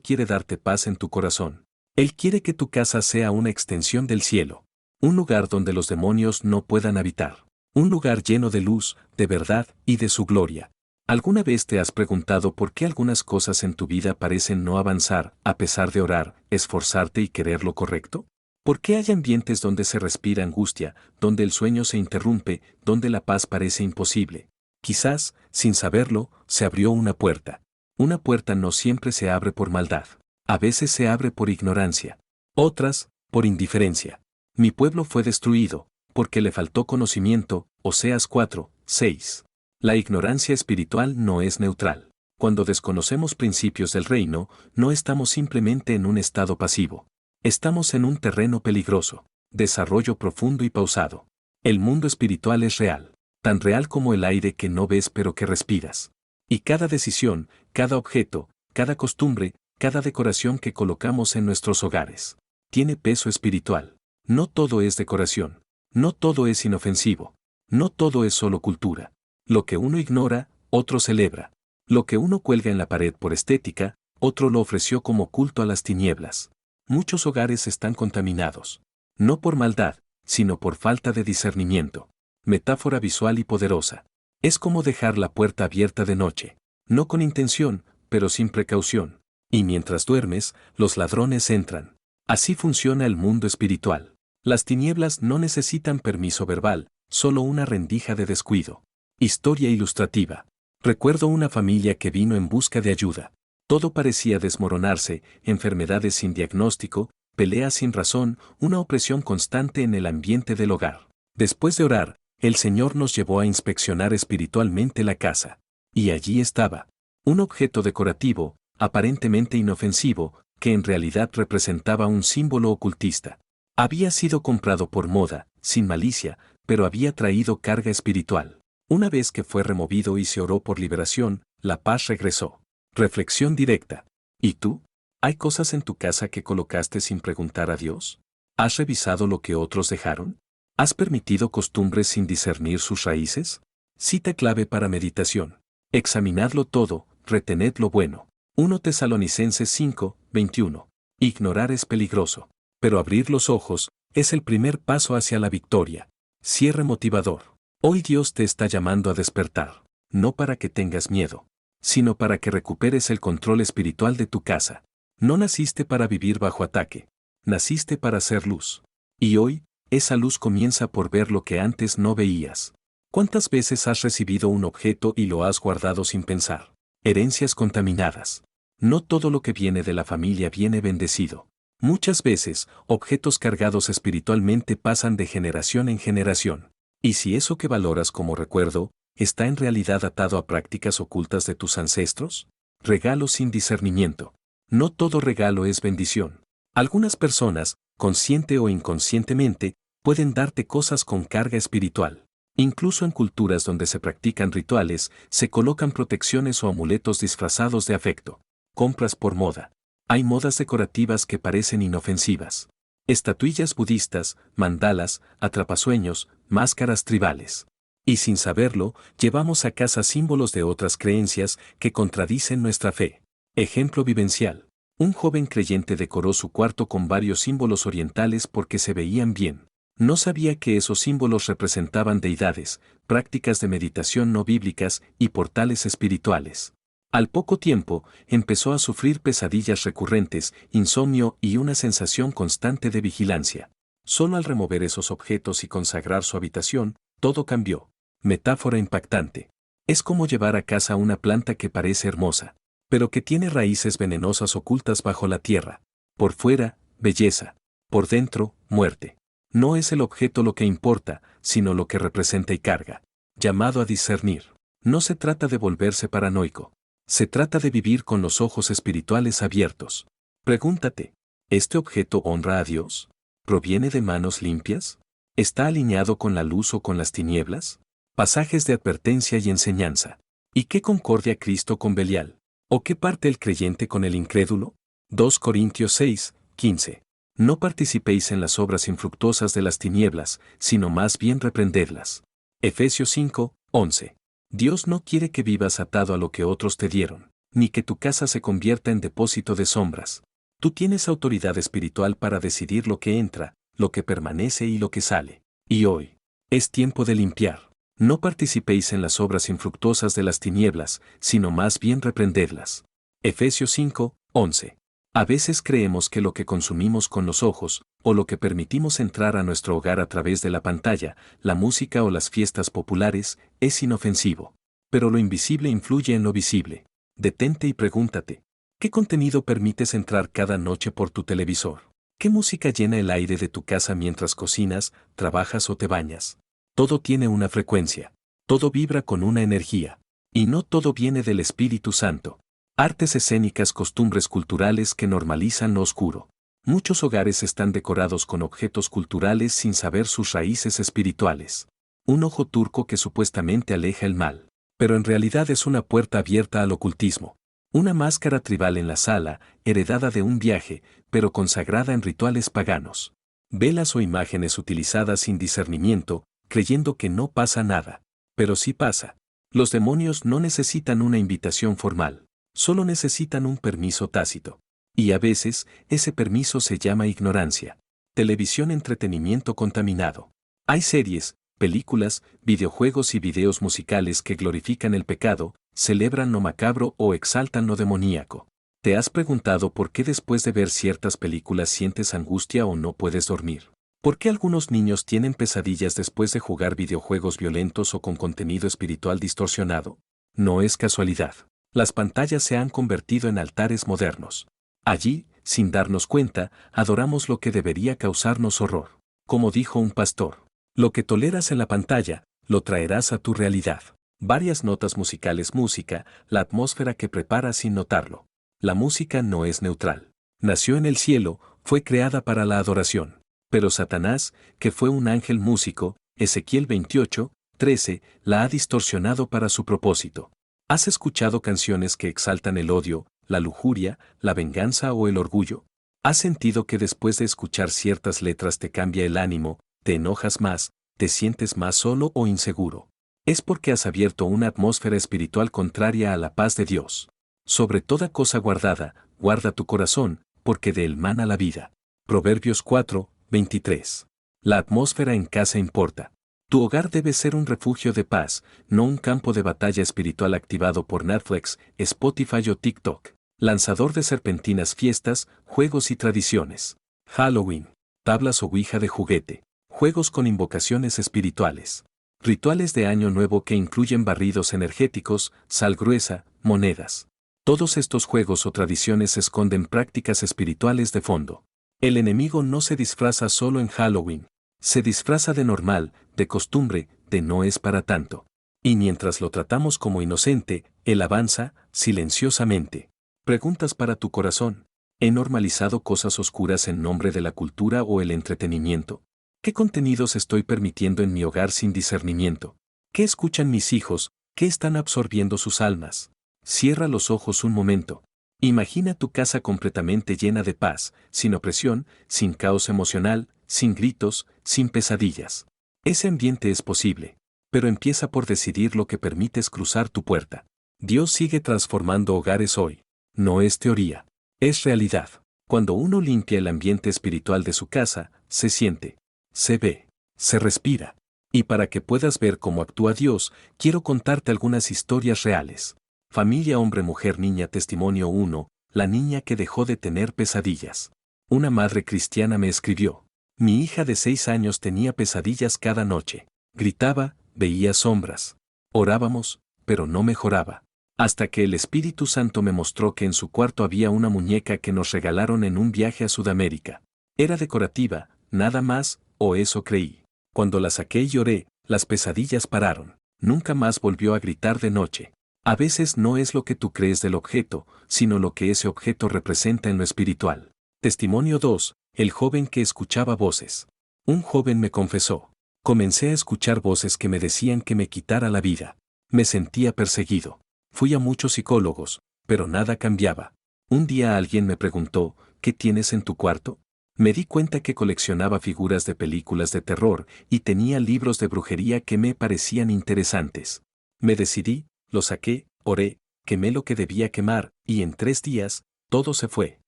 quiere darte paz en tu corazón. Él quiere que tu casa sea una extensión del cielo. Un lugar donde los demonios no puedan habitar. Un lugar lleno de luz, de verdad y de su gloria. ¿Alguna vez te has preguntado por qué algunas cosas en tu vida parecen no avanzar, a pesar de orar, esforzarte y querer lo correcto? ¿Por qué hay ambientes donde se respira angustia, donde el sueño se interrumpe, donde la paz parece imposible? Quizás, sin saberlo, se abrió una puerta. Una puerta no siempre se abre por maldad. A veces se abre por ignorancia. Otras, por indiferencia. Mi pueblo fue destruido, porque le faltó conocimiento, Oseas 4, 6. La ignorancia espiritual no es neutral. Cuando desconocemos principios del reino, no estamos simplemente en un estado pasivo. Estamos en un terreno peligroso, desarrollo profundo y pausado. El mundo espiritual es real, tan real como el aire que no ves pero que respiras. Y cada decisión, cada objeto, cada costumbre, cada decoración que colocamos en nuestros hogares, tiene peso espiritual. No todo es decoración, no todo es inofensivo, no todo es solo cultura. Lo que uno ignora, otro celebra. Lo que uno cuelga en la pared por estética, otro lo ofreció como culto a las tinieblas. Muchos hogares están contaminados. No por maldad, sino por falta de discernimiento. Metáfora visual y poderosa. Es como dejar la puerta abierta de noche. No con intención, pero sin precaución. Y mientras duermes, los ladrones entran. Así funciona el mundo espiritual. Las tinieblas no necesitan permiso verbal, solo una rendija de descuido. Historia ilustrativa. Recuerdo una familia que vino en busca de ayuda. Todo parecía desmoronarse, enfermedades sin diagnóstico, peleas sin razón, una opresión constante en el ambiente del hogar. Después de orar, el Señor nos llevó a inspeccionar espiritualmente la casa. Y allí estaba. Un objeto decorativo, aparentemente inofensivo, que en realidad representaba un símbolo ocultista. Había sido comprado por moda, sin malicia, pero había traído carga espiritual. Una vez que fue removido y se oró por liberación, la paz regresó. Reflexión directa. ¿Y tú? ¿Hay cosas en tu casa que colocaste sin preguntar a Dios? ¿Has revisado lo que otros dejaron? ¿Has permitido costumbres sin discernir sus raíces? Cita clave para meditación. Examinadlo todo, retened lo bueno. 1 Tesalonicenses 5, 21. Ignorar es peligroso, pero abrir los ojos es el primer paso hacia la victoria. Cierre motivador. Hoy Dios te está llamando a despertar, no para que tengas miedo, sino para que recuperes el control espiritual de tu casa. No naciste para vivir bajo ataque, naciste para ser luz. Y hoy, esa luz comienza por ver lo que antes no veías. ¿Cuántas veces has recibido un objeto y lo has guardado sin pensar? Herencias contaminadas. No todo lo que viene de la familia viene bendecido. Muchas veces, objetos cargados espiritualmente pasan de generación en generación. Y si eso que valoras como recuerdo, está en realidad atado a prácticas ocultas de tus ancestros, regalos sin discernimiento. No todo regalo es bendición. Algunas personas, consciente o inconscientemente, pueden darte cosas con carga espiritual. Incluso en culturas donde se practican rituales, se colocan protecciones o amuletos disfrazados de afecto. Compras por moda. Hay modas decorativas que parecen inofensivas. Estatuillas budistas, mandalas, atrapasueños, máscaras tribales. Y sin saberlo, llevamos a casa símbolos de otras creencias que contradicen nuestra fe. Ejemplo vivencial. Un joven creyente decoró su cuarto con varios símbolos orientales porque se veían bien. No sabía que esos símbolos representaban deidades, prácticas de meditación no bíblicas y portales espirituales. Al poco tiempo, empezó a sufrir pesadillas recurrentes, insomnio y una sensación constante de vigilancia. Solo al remover esos objetos y consagrar su habitación, todo cambió. Metáfora impactante. Es como llevar a casa una planta que parece hermosa, pero que tiene raíces venenosas ocultas bajo la tierra. Por fuera, belleza. Por dentro, muerte. No es el objeto lo que importa, sino lo que representa y carga. Llamado a discernir. No se trata de volverse paranoico. Se trata de vivir con los ojos espirituales abiertos. Pregúntate, ¿este objeto honra a Dios? ¿Proviene de manos limpias? ¿Está alineado con la luz o con las tinieblas? Pasajes de advertencia y enseñanza. ¿Y qué concordia Cristo con Belial? ¿O qué parte el creyente con el incrédulo? 2 Corintios 6, 15. No participéis en las obras infructuosas de las tinieblas, sino más bien reprendedlas. Efesios 5, 11. Dios no quiere que vivas atado a lo que otros te dieron, ni que tu casa se convierta en depósito de sombras. Tú tienes autoridad espiritual para decidir lo que entra, lo que permanece y lo que sale. Y hoy es tiempo de limpiar. No participéis en las obras infructuosas de las tinieblas, sino más bien reprendedlas. Efesios 5, 11. A veces creemos que lo que consumimos con los ojos, o lo que permitimos entrar a nuestro hogar a través de la pantalla, la música o las fiestas populares, es inofensivo. Pero lo invisible influye en lo visible. Detente y pregúntate, ¿qué contenido permites entrar cada noche por tu televisor? ¿Qué música llena el aire de tu casa mientras cocinas, trabajas o te bañas? Todo tiene una frecuencia. Todo vibra con una energía. Y no todo viene del Espíritu Santo. Artes escénicas, costumbres culturales que normalizan lo oscuro. Muchos hogares están decorados con objetos culturales sin saber sus raíces espirituales. Un ojo turco que supuestamente aleja el mal, pero en realidad es una puerta abierta al ocultismo. Una máscara tribal en la sala, heredada de un viaje, pero consagrada en rituales paganos. Velas o imágenes utilizadas sin discernimiento, creyendo que no pasa nada. Pero sí pasa. Los demonios no necesitan una invitación formal. Solo necesitan un permiso tácito. Y a veces, ese permiso se llama ignorancia. Televisión, entretenimiento contaminado. Hay series, películas, videojuegos y videos musicales que glorifican el pecado, celebran lo macabro o exaltan lo demoníaco. ¿Te has preguntado por qué después de ver ciertas películas sientes angustia o no puedes dormir? ¿Por qué algunos niños tienen pesadillas después de jugar videojuegos violentos o con contenido espiritual distorsionado? No es casualidad. Las pantallas se han convertido en altares modernos. Allí, sin darnos cuenta, adoramos lo que debería causarnos horror. Como dijo un pastor, lo que toleras en la pantalla, lo traerás a tu realidad. Varias notas musicales. Música, la atmósfera que preparas sin notarlo. La música no es neutral. Nació en el cielo, fue creada para la adoración. Pero Satanás, que fue un ángel músico, Ezequiel 28, 13, la ha distorsionado para su propósito. ¿Has escuchado canciones que exaltan el odio, la lujuria, la venganza o el orgullo? ¿Has sentido que después de escuchar ciertas letras te cambia el ánimo, te enojas más, te sientes más solo o inseguro? Es porque has abierto una atmósfera espiritual contraria a la paz de Dios. Sobre toda cosa guardada, guarda tu corazón, porque de él mana la vida. Proverbios 4, 23. La atmósfera en casa importa. Tu hogar debe ser un refugio de paz, no un campo de batalla espiritual activado por Netflix, Spotify o TikTok. Lanzador de serpentinas, fiestas, juegos y tradiciones. Halloween. Tablas o ouija de juguete. Juegos con invocaciones espirituales. Rituales de Año Nuevo que incluyen barridos energéticos, sal gruesa, monedas. Todos estos juegos o tradiciones esconden prácticas espirituales de fondo. El enemigo no se disfraza solo en Halloween. Se disfraza de normal, de costumbre, de no es para tanto. Y mientras lo tratamos como inocente, él avanza, silenciosamente. Preguntas para tu corazón. ¿He normalizado cosas oscuras en nombre de la cultura o el entretenimiento? ¿Qué contenidos estoy permitiendo en mi hogar sin discernimiento? ¿Qué escuchan mis hijos? ¿Qué están absorbiendo sus almas? Cierra los ojos un momento. Imagina tu casa completamente llena de paz, sin opresión, sin caos emocional, sin gritos, sin pesadillas. Ese ambiente es posible, pero empieza por decidir lo que permites cruzar tu puerta. Dios sigue transformando hogares hoy. No es teoría, es realidad. Cuando uno limpia el ambiente espiritual de su casa, se siente, se ve, se respira. Y para que puedas ver cómo actúa Dios, quiero contarte algunas historias reales. Familia, hombre, mujer, niña. Testimonio 1, la niña que dejó de tener pesadillas. Una madre cristiana me escribió. Mi hija de 6 años tenía pesadillas cada noche. Gritaba, veía sombras. Orábamos, pero no mejoraba. Hasta que el Espíritu Santo me mostró que en su cuarto había una muñeca que nos regalaron en un viaje a Sudamérica. Era decorativa, nada más, o eso creí. Cuando la saqué y lloré, las pesadillas pararon. Nunca más volvió a gritar de noche. A veces no es lo que tú crees del objeto, sino lo que ese objeto representa en lo espiritual. Testimonio 2, el joven que escuchaba voces. Un joven me confesó. Comencé a escuchar voces que me decían que me quitara la vida. Me sentía perseguido. Fui a muchos psicólogos, pero nada cambiaba. Un día alguien me preguntó, ¿qué tienes en tu cuarto? Me di cuenta que coleccionaba figuras de películas de terror y tenía libros de brujería que me parecían interesantes. Me decidí, lo saqué, oré, quemé lo que debía quemar, y en 3 días, todo se fue.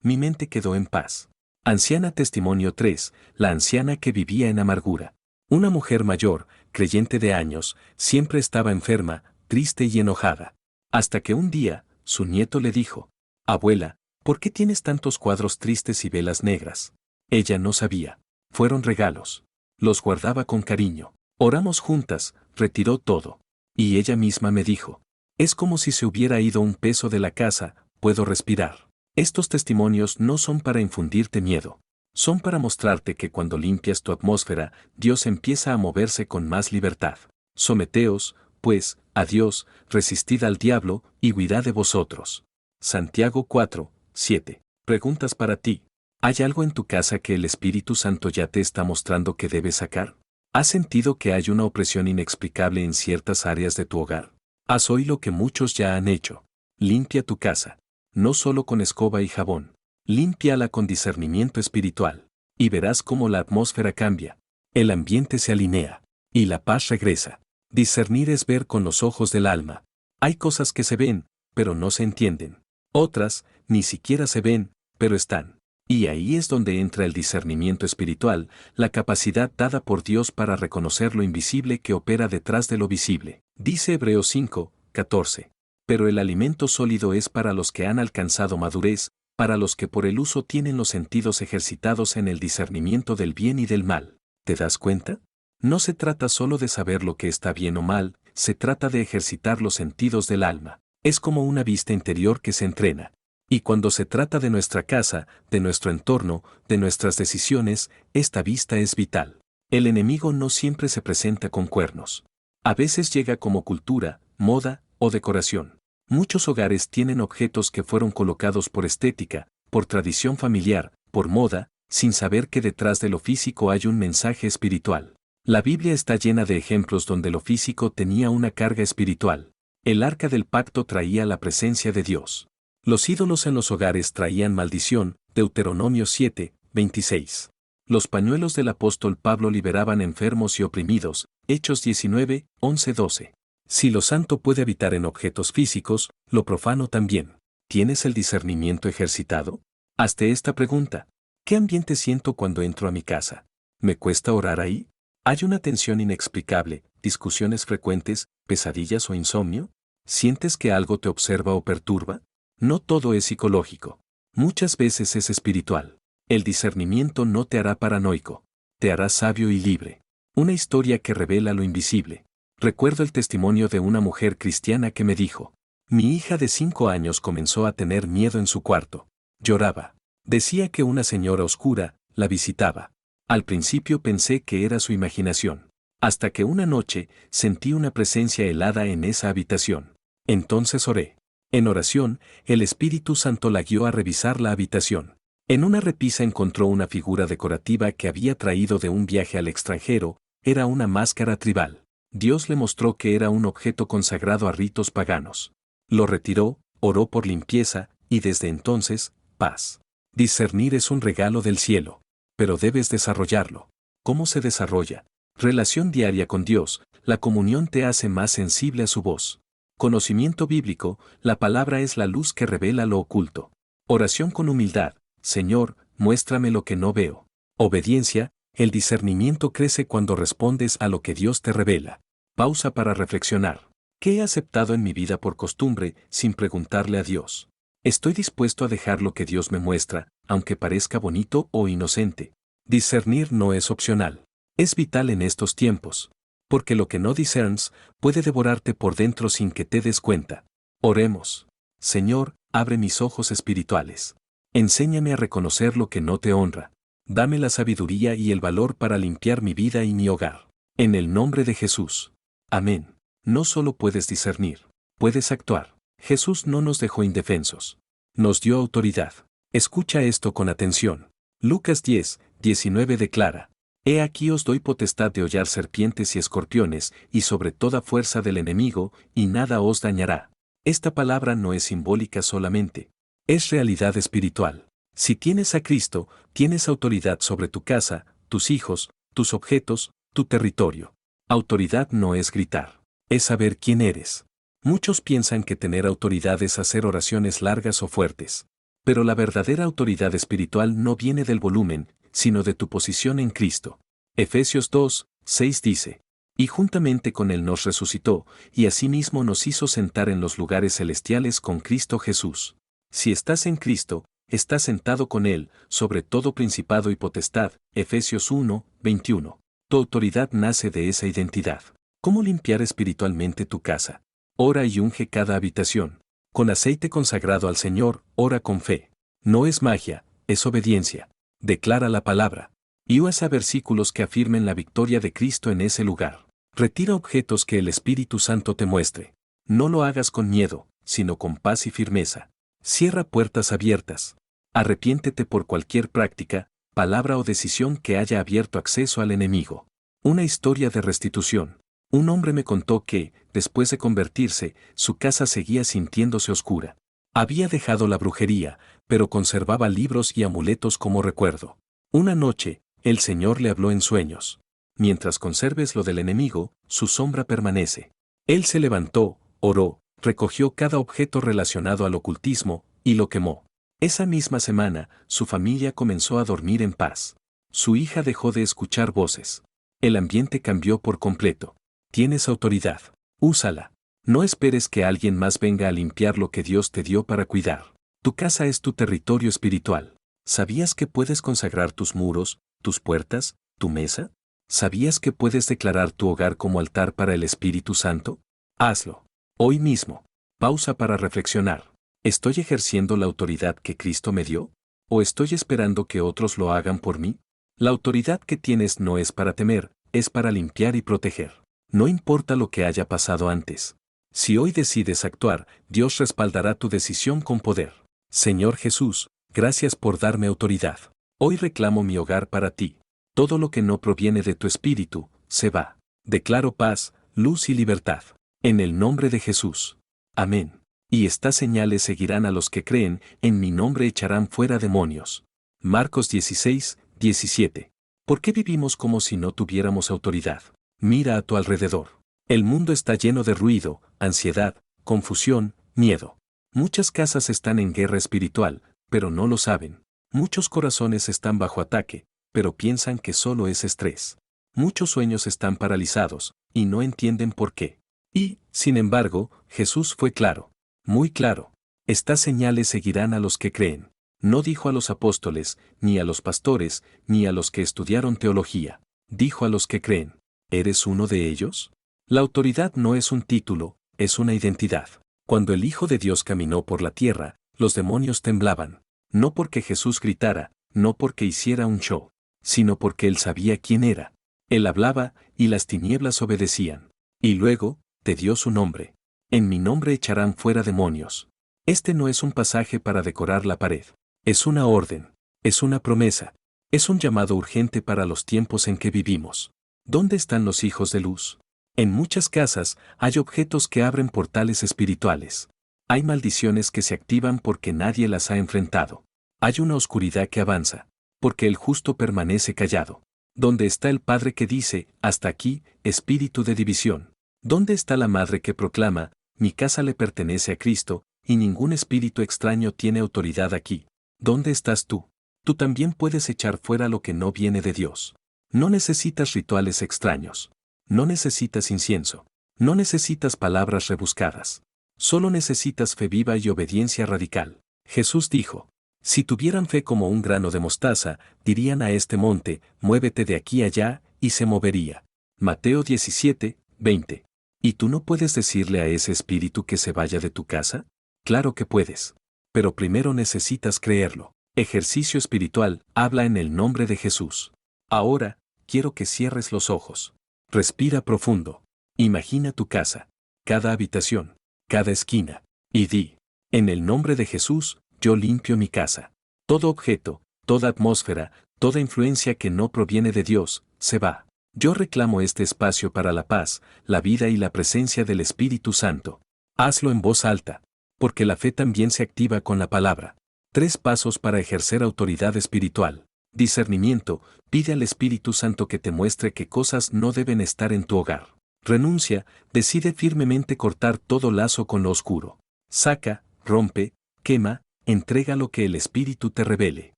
Mi mente quedó en paz. Anciana Testimonio 3, la anciana que vivía en amargura. Una mujer mayor, creyente de años, siempre estaba enferma, triste y enojada. Hasta que un día, su nieto le dijo, «Abuela, ¿por qué tienes tantos cuadros tristes y velas negras?» Ella no sabía. Fueron regalos. Los guardaba con cariño. Oramos juntas, retiró todo. Y ella misma me dijo, «Es como si se hubiera ido un peso de la casa, puedo respirar». Estos testimonios no son para infundirte miedo. Son para mostrarte que cuando limpias tu atmósfera, Dios empieza a moverse con más libertad. Someteos, pues, a Dios, resistid al diablo, y huirá de vosotros. Santiago 4, 7. Preguntas para ti. ¿Hay algo en tu casa que el Espíritu Santo ya te está mostrando que debes sacar? ¿Has sentido que hay una opresión inexplicable en ciertas áreas de tu hogar? Haz hoy lo que muchos ya han hecho. Limpia tu casa. No solo con escoba y jabón. Límpiala con discernimiento espiritual. Y verás cómo la atmósfera cambia. El ambiente se alinea. Y la paz regresa. Discernir es ver con los ojos del alma. Hay cosas que se ven, pero no se entienden. Otras, ni siquiera se ven, pero están. Y ahí es donde entra el discernimiento espiritual, la capacidad dada por Dios para reconocer lo invisible que opera detrás de lo visible. Dice Hebreos 5, 14. Pero el alimento sólido es para los que han alcanzado madurez, para los que por el uso tienen los sentidos ejercitados en el discernimiento del bien y del mal. ¿Te das cuenta? No se trata solo de saber lo que está bien o mal, se trata de ejercitar los sentidos del alma. Es como una vista interior que se entrena. Y cuando se trata de nuestra casa, de nuestro entorno, de nuestras decisiones, esta vista es vital. El enemigo no siempre se presenta con cuernos. A veces llega como cultura, moda o decoración. Muchos hogares tienen objetos que fueron colocados por estética, por tradición familiar, por moda, sin saber que detrás de lo físico hay un mensaje espiritual. La Biblia está llena de ejemplos donde lo físico tenía una carga espiritual. El arca del pacto traía la presencia de Dios. Los ídolos en los hogares traían maldición, Deuteronomio 7, 26. Los pañuelos del apóstol Pablo liberaban enfermos y oprimidos, Hechos 19, 11, 12. Si lo santo puede habitar en objetos físicos, lo profano también. ¿Tienes el discernimiento ejercitado? Hazte esta pregunta. ¿Qué ambiente siento cuando entro a mi casa? ¿Me cuesta orar ahí? ¿Hay una tensión inexplicable, discusiones frecuentes, pesadillas o insomnio? ¿Sientes que algo te observa o perturba? No todo es psicológico. Muchas veces es espiritual. El discernimiento no te hará paranoico. Te hará sabio y libre. Una historia que revela lo invisible. Recuerdo el testimonio de una mujer cristiana que me dijo, mi hija de 5 años comenzó a tener miedo en su cuarto. Lloraba. Decía que una señora oscura la visitaba. Al principio pensé que era su imaginación. Hasta que una noche sentí una presencia helada en esa habitación. Entonces oré. En oración, el Espíritu Santo la guió a revisar la habitación. En una repisa encontró una figura decorativa que había traído de un viaje al extranjero, era una máscara tribal. Dios le mostró que era un objeto consagrado a ritos paganos. Lo retiró, oró por limpieza, y desde entonces, paz. Discernir es un regalo del cielo, pero debes desarrollarlo. ¿Cómo se desarrolla? Relación diaria con Dios, la comunión te hace más sensible a su voz. Conocimiento bíblico, la palabra es la luz que revela lo oculto. Oración con humildad, Señor, muéstrame lo que no veo. Obediencia, el discernimiento crece cuando respondes a lo que Dios te revela. Pausa para reflexionar. ¿Qué he aceptado en mi vida por costumbre, sin preguntarle a Dios? ¿Estoy dispuesto a dejar lo que Dios me muestra, aunque parezca bonito o inocente? Discernir no es opcional. Es vital en estos tiempos. Porque lo que no discerns puede devorarte por dentro sin que te des cuenta. Oremos. Señor, abre mis ojos espirituales. Enséñame a reconocer lo que no te honra. Dame la sabiduría y el valor para limpiar mi vida y mi hogar. En el nombre de Jesús. Amén. No solo puedes discernir, puedes actuar. Jesús no nos dejó indefensos. Nos dio autoridad. Escucha esto con atención. Lucas 10, 19 declara. He aquí os doy potestad de hollar serpientes y escorpiones, y sobre toda fuerza del enemigo, y nada os dañará. Esta palabra no es simbólica solamente. Es realidad espiritual. Si tienes a Cristo, tienes autoridad sobre tu casa, tus hijos, tus objetos, tu territorio. Autoridad no es gritar. Es saber quién eres. Muchos piensan que tener autoridad es hacer oraciones largas o fuertes. Pero la verdadera autoridad espiritual no viene del volumen, sino de tu posición en Cristo. Efesios 2, 6 dice, y juntamente con Él nos resucitó, y asimismo nos hizo sentar en los lugares celestiales con Cristo Jesús. Si estás en Cristo, estás sentado con Él, sobre todo principado y potestad. Efesios 1, 21. Tu autoridad nace de esa identidad. ¿Cómo limpiar espiritualmente tu casa? Ora y unge cada habitación. Con aceite consagrado al Señor, ora con fe. No es magia, es obediencia. Declara la palabra. Y usa versículos que afirmen la victoria de Cristo en ese lugar. Retira objetos que el Espíritu Santo te muestre. No lo hagas con miedo, sino con paz y firmeza. Cierra puertas abiertas. Arrepiéntete por cualquier práctica, palabra o decisión que haya abierto acceso al enemigo. Una historia de restitución. Un hombre me contó que, después de convertirse, su casa seguía sintiéndose oscura. Había dejado la brujería, pero conservaba libros y amuletos como recuerdo. Una noche, el Señor le habló en sueños. Mientras conserves lo del enemigo, su sombra permanece. Él se levantó, oró, recogió cada objeto relacionado al ocultismo, y lo quemó. Esa misma semana, su familia comenzó a dormir en paz. Su hija dejó de escuchar voces. El ambiente cambió por completo. Tienes autoridad. Úsala. No esperes que alguien más venga a limpiar lo que Dios te dio para cuidar. Tu casa es tu territorio espiritual. ¿Sabías que puedes consagrar tus muros, tus puertas, tu mesa? ¿Sabías que puedes declarar tu hogar como altar para el Espíritu Santo? Hazlo. Hoy mismo. Pausa para reflexionar. ¿Estoy ejerciendo la autoridad que Cristo me dio? ¿O estoy esperando que otros lo hagan por mí? La autoridad que tienes no es para temer, es para limpiar y proteger. No importa lo que haya pasado antes. Si hoy decides actuar, Dios respaldará tu decisión con poder. Señor Jesús, gracias por darme autoridad. Hoy reclamo mi hogar para ti. Todo lo que no proviene de tu espíritu, se va. Declaro paz, luz y libertad. En el nombre de Jesús. Amén. Y estas señales seguirán a los que creen, en mi nombre echarán fuera demonios. Marcos 16, 17. ¿Por qué vivimos como si no tuviéramos autoridad? Mira a tu alrededor. El mundo está lleno de ruido, ansiedad, confusión, miedo. Muchas casas están en guerra espiritual, pero no lo saben. Muchos corazones están bajo ataque, pero piensan que solo es estrés. Muchos sueños están paralizados, y no entienden por qué. Y, sin embargo, Jesús fue claro. Muy claro. Estas señales seguirán a los que creen. No dijo a los apóstoles, ni a los pastores, ni a los que estudiaron teología. Dijo a los que creen. ¿Eres uno de ellos? La autoridad no es un título, es una identidad. Cuando el Hijo de Dios caminó por la tierra, los demonios temblaban. No porque Jesús gritara, no porque hiciera un show, sino porque Él sabía quién era. Él hablaba, y las tinieblas obedecían. Y luego, te dio su nombre. En mi nombre echarán fuera demonios. Este no es un pasaje para decorar la pared. Es una orden. Es una promesa. Es un llamado urgente para los tiempos en que vivimos. ¿Dónde están los hijos de luz? En muchas casas hay objetos que abren portales espirituales. Hay maldiciones que se activan porque nadie las ha enfrentado. Hay una oscuridad que avanza, porque el justo permanece callado. ¿Dónde está el padre que dice, hasta aquí, espíritu de división? ¿Dónde está la madre que proclama, mi casa le pertenece a Cristo, y ningún espíritu extraño tiene autoridad aquí? ¿Dónde estás tú? Tú también puedes echar fuera lo que no viene de Dios. No necesitas rituales extraños. No necesitas incienso. No necesitas palabras rebuscadas. Solo necesitas fe viva y obediencia radical. Jesús dijo, si tuvieran fe como un grano de mostaza, dirían a este monte, muévete de aquí allá, y se movería. Mateo 17, 20. ¿Y tú no puedes decirle a ese espíritu que se vaya de tu casa? Claro que puedes. Pero primero necesitas creerlo. Ejercicio espiritual, habla en el nombre de Jesús. Ahora, quiero que cierres los ojos. Respira profundo. Imagina tu casa, cada habitación, cada esquina, y di, en el nombre de Jesús, yo limpio mi casa. Todo objeto, toda atmósfera, Toda influencia que no proviene de Dios, se va. Yo reclamo este espacio para la paz, la vida y la presencia del Espíritu Santo. Hazlo en voz alta, porque la fe también se activa con la palabra. 3 pasos para ejercer autoridad espiritual. Discernimiento, pide al Espíritu Santo que te muestre qué cosas no deben estar en tu hogar. Renuncia, decide firmemente cortar todo lazo con lo oscuro. Saca, rompe, quema, entrega lo que el Espíritu te revele.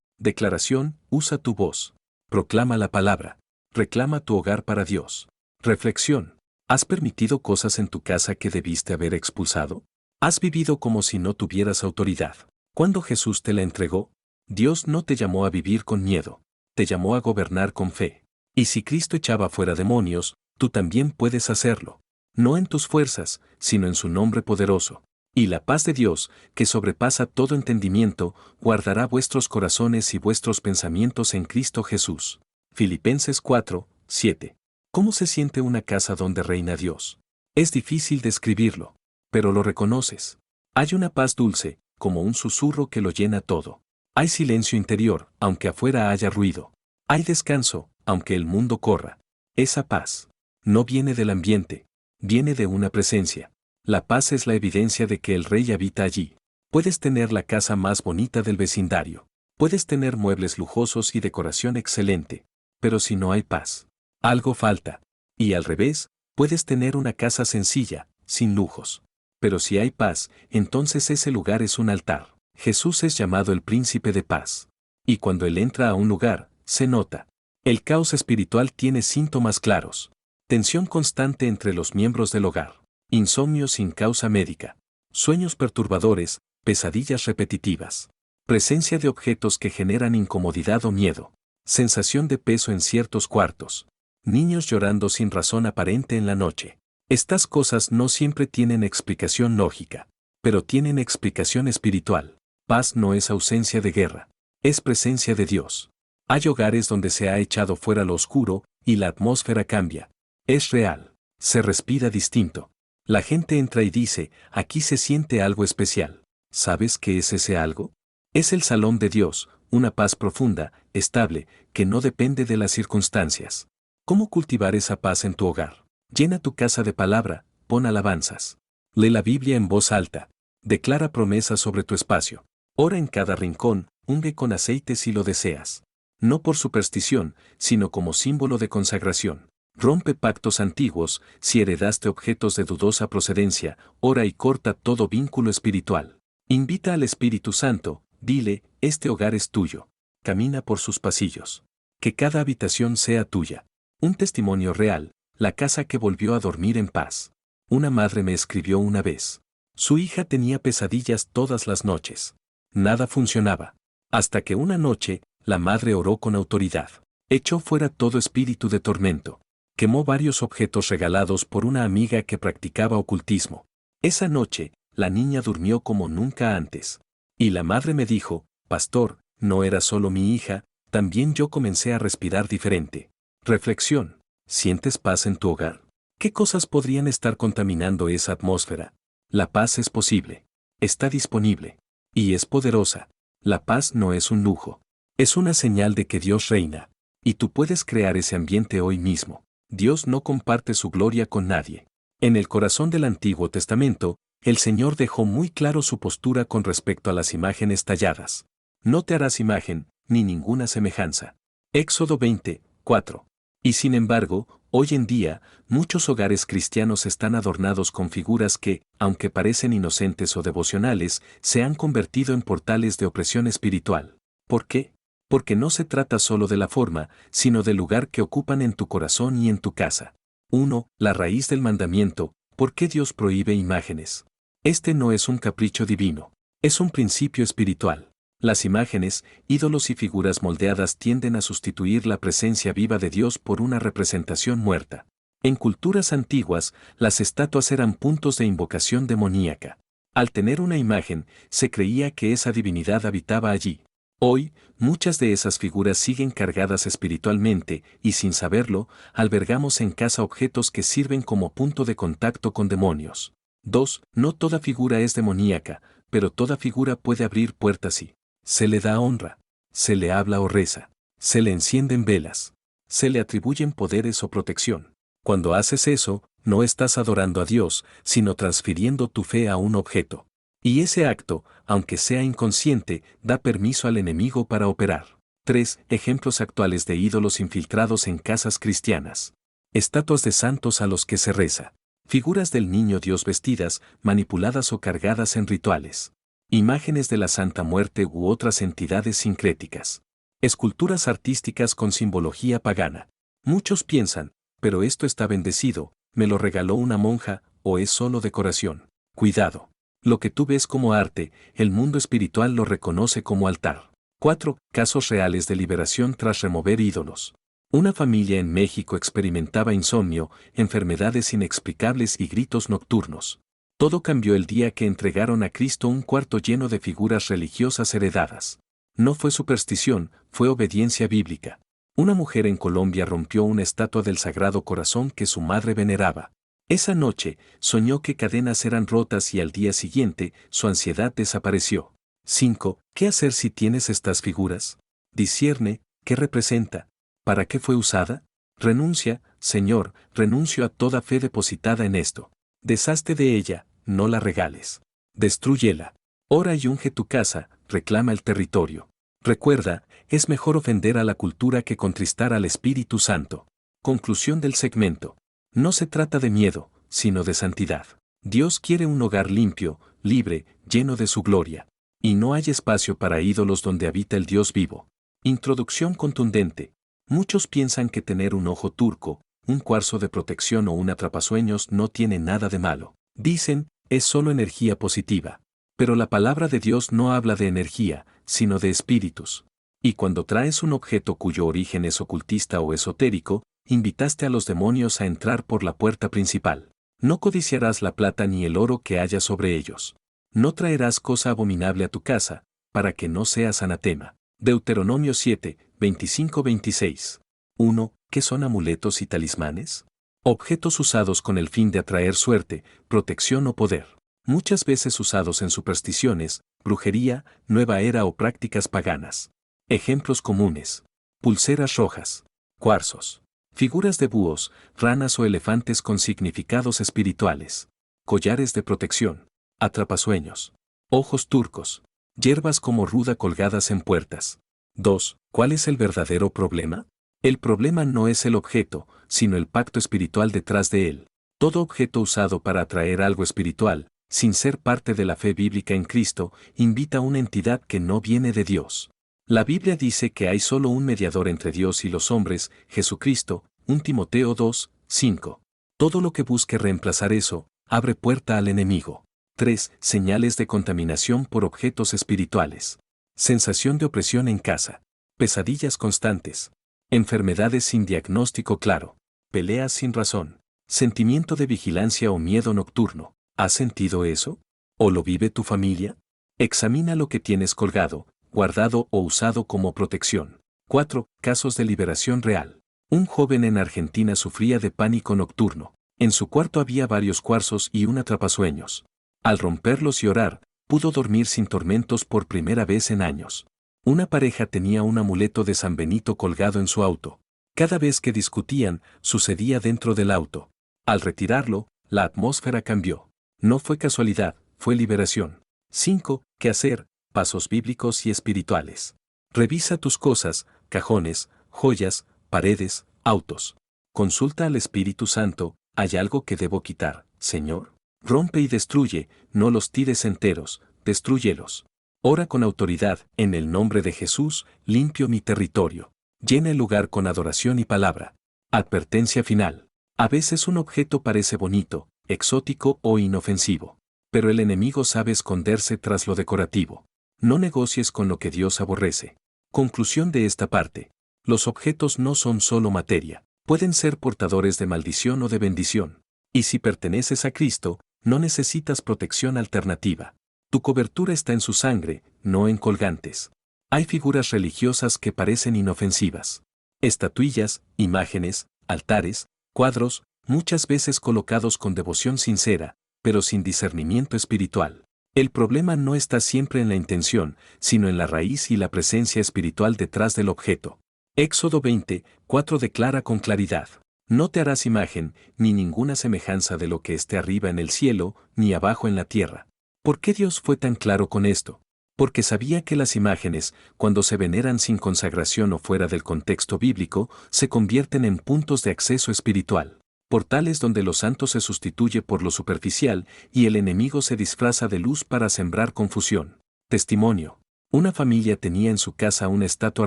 Declaración, usa tu voz. Proclama la palabra. Reclama tu hogar para Dios. Reflexión. ¿Has permitido cosas en tu casa que debiste haber expulsado? ¿Has vivido como si no tuvieras autoridad? Cuando Jesús te la entregó, Dios no te llamó a vivir con miedo, te llamó a gobernar con fe. Y si Cristo echaba fuera demonios, tú también puedes hacerlo. No en tus fuerzas, sino en su nombre poderoso. Y la paz de Dios, que sobrepasa todo entendimiento, guardará vuestros corazones y vuestros pensamientos en Cristo Jesús. Filipenses 4, 7. ¿Cómo se siente una casa donde reina Dios? Es difícil describirlo, pero lo reconoces. Hay una paz dulce, como un susurro que lo llena todo. Hay silencio interior, aunque afuera haya ruido. Hay descanso, aunque el mundo corra. Esa paz no viene del ambiente, viene de una presencia. La paz es la evidencia de que el Rey habita allí. Puedes tener la casa más bonita del vecindario. Puedes tener muebles lujosos y decoración excelente. Pero si no hay paz, algo falta. Y al revés, puedes tener una casa sencilla, sin lujos. Pero si hay paz, entonces ese lugar es un altar. Jesús es llamado el príncipe de paz. Y cuando Él entra a un lugar, se nota. El caos espiritual tiene síntomas claros. Tensión constante entre los miembros del hogar. Insomnio sin causa médica. Sueños perturbadores, pesadillas repetitivas. Presencia de objetos que generan incomodidad o miedo. Sensación de peso en ciertos cuartos. Niños llorando sin razón aparente en la noche. Estas cosas no siempre tienen explicación lógica, pero tienen explicación espiritual. Paz no es ausencia de guerra, es presencia de Dios. Hay hogares donde se ha echado fuera lo oscuro y la atmósfera cambia. Es real, se respira distinto. La gente entra y dice, aquí se siente algo especial. ¿Sabes qué es ese algo? Es el salón de Dios, una paz profunda, estable, que no depende de las circunstancias. ¿Cómo cultivar esa paz en tu hogar? Llena tu casa de palabra, pon alabanzas. Lee la Biblia en voz alta. Declara promesas sobre tu espacio. Ora en cada rincón, unge con aceite si lo deseas. No por superstición, sino como símbolo de consagración. Rompe pactos antiguos, si heredaste objetos de dudosa procedencia, ora y corta todo vínculo espiritual. Invita al Espíritu Santo, dile, este hogar es tuyo. Camina por sus pasillos. Que cada habitación sea tuya. Un testimonio real, la casa que volvió a dormir en paz. Una madre me escribió una vez. Su hija tenía pesadillas todas las noches. Nada funcionaba. Hasta que una noche, la madre oró con autoridad. Echó fuera todo espíritu de tormento. Quemó varios objetos regalados por una amiga que practicaba ocultismo. Esa noche, la niña durmió como nunca antes. Y la madre me dijo, pastor, no era solo mi hija, también yo comencé a respirar diferente. Reflexión. ¿Sientes paz en tu hogar? ¿Qué cosas podrían estar contaminando esa atmósfera? La paz es posible. Está disponible. Y es poderosa. La paz no es un lujo. Es una señal de que Dios reina. Y tú puedes crear ese ambiente hoy mismo. Dios no comparte su gloria con nadie. En el corazón del Antiguo Testamento, el Señor dejó muy claro su postura con respecto a las imágenes talladas. No te harás imagen, ni ninguna semejanza. Éxodo 20, 4. Y sin embargo, hoy en día, muchos hogares cristianos están adornados con figuras que, aunque parecen inocentes o devocionales, se han convertido en portales de opresión espiritual. ¿Por qué? Porque no se trata solo de la forma, sino del lugar que ocupan en tu corazón y en tu casa. 1. La raíz del mandamiento. ¿Por qué Dios prohíbe imágenes? Este no es un capricho divino. Es un principio espiritual. Las imágenes, ídolos y figuras moldeadas tienden a sustituir la presencia viva de Dios por una representación muerta. En culturas antiguas, las estatuas eran puntos de invocación demoníaca. Al tener una imagen, se creía que esa divinidad habitaba allí. Hoy, muchas de esas figuras siguen cargadas espiritualmente, y sin saberlo, albergamos en casa objetos que sirven como punto de contacto con demonios. 2. No toda figura es demoníaca, pero toda figura puede abrir puertas y se le da honra, se le habla o reza, Se le encienden velas. Se le atribuyen poderes o protección. Cuando haces eso, no estás adorando a Dios, sino transfiriendo tu fe a un objeto. Y ese acto, aunque sea inconsciente, da permiso al enemigo para operar. 3. Ejemplos actuales de ídolos infiltrados en casas cristianas. Estatuas de santos a los que se reza. Figuras del niño Dios vestidas, manipuladas o cargadas en rituales. Imágenes de la Santa Muerte u otras entidades sincréticas. Esculturas artísticas con simbología pagana. Muchos piensan, pero esto está bendecido, me lo regaló una monja, o es solo decoración. Cuidado. Lo que tú ves como arte, el mundo espiritual lo reconoce como altar. 4. Casos reales de liberación tras remover ídolos. Una familia en México experimentaba insomnio, enfermedades inexplicables y gritos nocturnos. Todo cambió el día que entregaron a Cristo un cuarto lleno de figuras religiosas heredadas. No fue superstición, fue obediencia bíblica. Una mujer en Colombia rompió una estatua del Sagrado Corazón que su madre veneraba. Esa noche, soñó que cadenas eran rotas y al día siguiente, su ansiedad desapareció. 5. ¿Qué hacer si tienes estas figuras? Discierne, ¿qué representa? ¿Para qué fue usada? Renuncia, Señor, renuncio a toda fe depositada en esto. Deshazte de ella, no la regales. Destrúyela. Ora y unge tu casa, reclama el territorio. Recuerda, es mejor ofender a la cultura que contristar al Espíritu Santo. Conclusión del segmento. No se trata de miedo, sino de santidad. Dios quiere un hogar limpio, libre, lleno de su gloria. Y no hay espacio para ídolos donde habita el Dios vivo. Introducción contundente. Muchos piensan que tener un ojo turco, un cuarzo de protección o un atrapasueños no tiene nada de malo. Dicen, es solo energía positiva. Pero la palabra de Dios no habla de energía, sino de espíritus. Y cuando traes un objeto cuyo origen es ocultista o esotérico, invitaste a los demonios a entrar por la puerta principal. No codiciarás la plata ni el oro que haya sobre ellos. No traerás cosa abominable a tu casa, para que no seas anatema. Deuteronomio 7, 25-26. 1. ¿Qué son amuletos y talismanes? Objetos usados con el fin de atraer suerte, protección o poder. Muchas veces usados en supersticiones, brujería, nueva era o prácticas paganas. Ejemplos comunes. Pulseras rojas. Cuarzos. Figuras de búhos, ranas o elefantes con significados espirituales. Collares de protección. Atrapasueños. Ojos turcos. Hierbas como ruda colgadas en puertas. 2. ¿Cuál es el verdadero problema? El problema no es el objeto, sino el pacto espiritual detrás de él. Todo objeto usado para atraer algo espiritual, sin ser parte de la fe bíblica en Cristo, invita a una entidad que no viene de Dios. La Biblia dice que hay solo un mediador entre Dios y los hombres, Jesucristo, 1 Timoteo 2, 5. Todo lo que busque reemplazar eso, abre puerta al enemigo. 3. Señales de contaminación por objetos espirituales. Sensación de opresión en casa. Pesadillas constantes. Enfermedades sin diagnóstico claro. Peleas sin razón. Sentimiento de vigilancia o miedo nocturno. ¿Has sentido eso? ¿O lo vive tu familia? Examina lo que tienes colgado, guardado o usado como protección. 4. Casos de liberación real. Un joven en Argentina sufría de pánico nocturno. En su cuarto había varios cuarzos y un atrapasueños. Al romperlos y orar, pudo dormir sin tormentos por primera vez en años. Una pareja tenía un amuleto de San Benito colgado en su auto. Cada vez que discutían, sucedía dentro del auto. Al retirarlo, la atmósfera cambió. No fue casualidad, fue liberación. 5. ¿Qué hacer? Pasos bíblicos y espirituales. Revisa tus cosas, cajones, joyas, paredes, autos. Consulta al Espíritu Santo, ¿hay algo que debo quitar, Señor? Rompe y destruye, no los tires enteros, destrúyelos. Ora con autoridad, en el nombre de Jesús, limpio mi territorio. Llena el lugar con adoración y palabra. Advertencia final. A veces un objeto parece bonito, exótico o inofensivo. Pero el enemigo sabe esconderse tras lo decorativo. No negocies con lo que Dios aborrece. Conclusión de esta parte. Los objetos no son solo materia. Pueden ser portadores de maldición o de bendición. Y si perteneces a Cristo, no necesitas protección alternativa. Tu cobertura está en su sangre, no en colgantes. Hay figuras religiosas que parecen inofensivas. Estatuillas, imágenes, altares, cuadros, muchas veces colocados con devoción sincera, pero sin discernimiento espiritual. El problema no está siempre en la intención, sino en la raíz y la presencia espiritual detrás del objeto. Éxodo 20, 4 declara con claridad: no te harás imagen, ni ninguna semejanza de lo que esté arriba en el cielo, ni abajo en la tierra. ¿Por qué Dios fue tan claro con esto? Porque sabía que las imágenes, cuando se veneran sin consagración o fuera del contexto bíblico, se convierten en puntos de acceso espiritual, portales donde lo santo se sustituye por lo superficial y el enemigo se disfraza de luz para sembrar confusión. Testimonio. Una familia tenía en su casa una estatua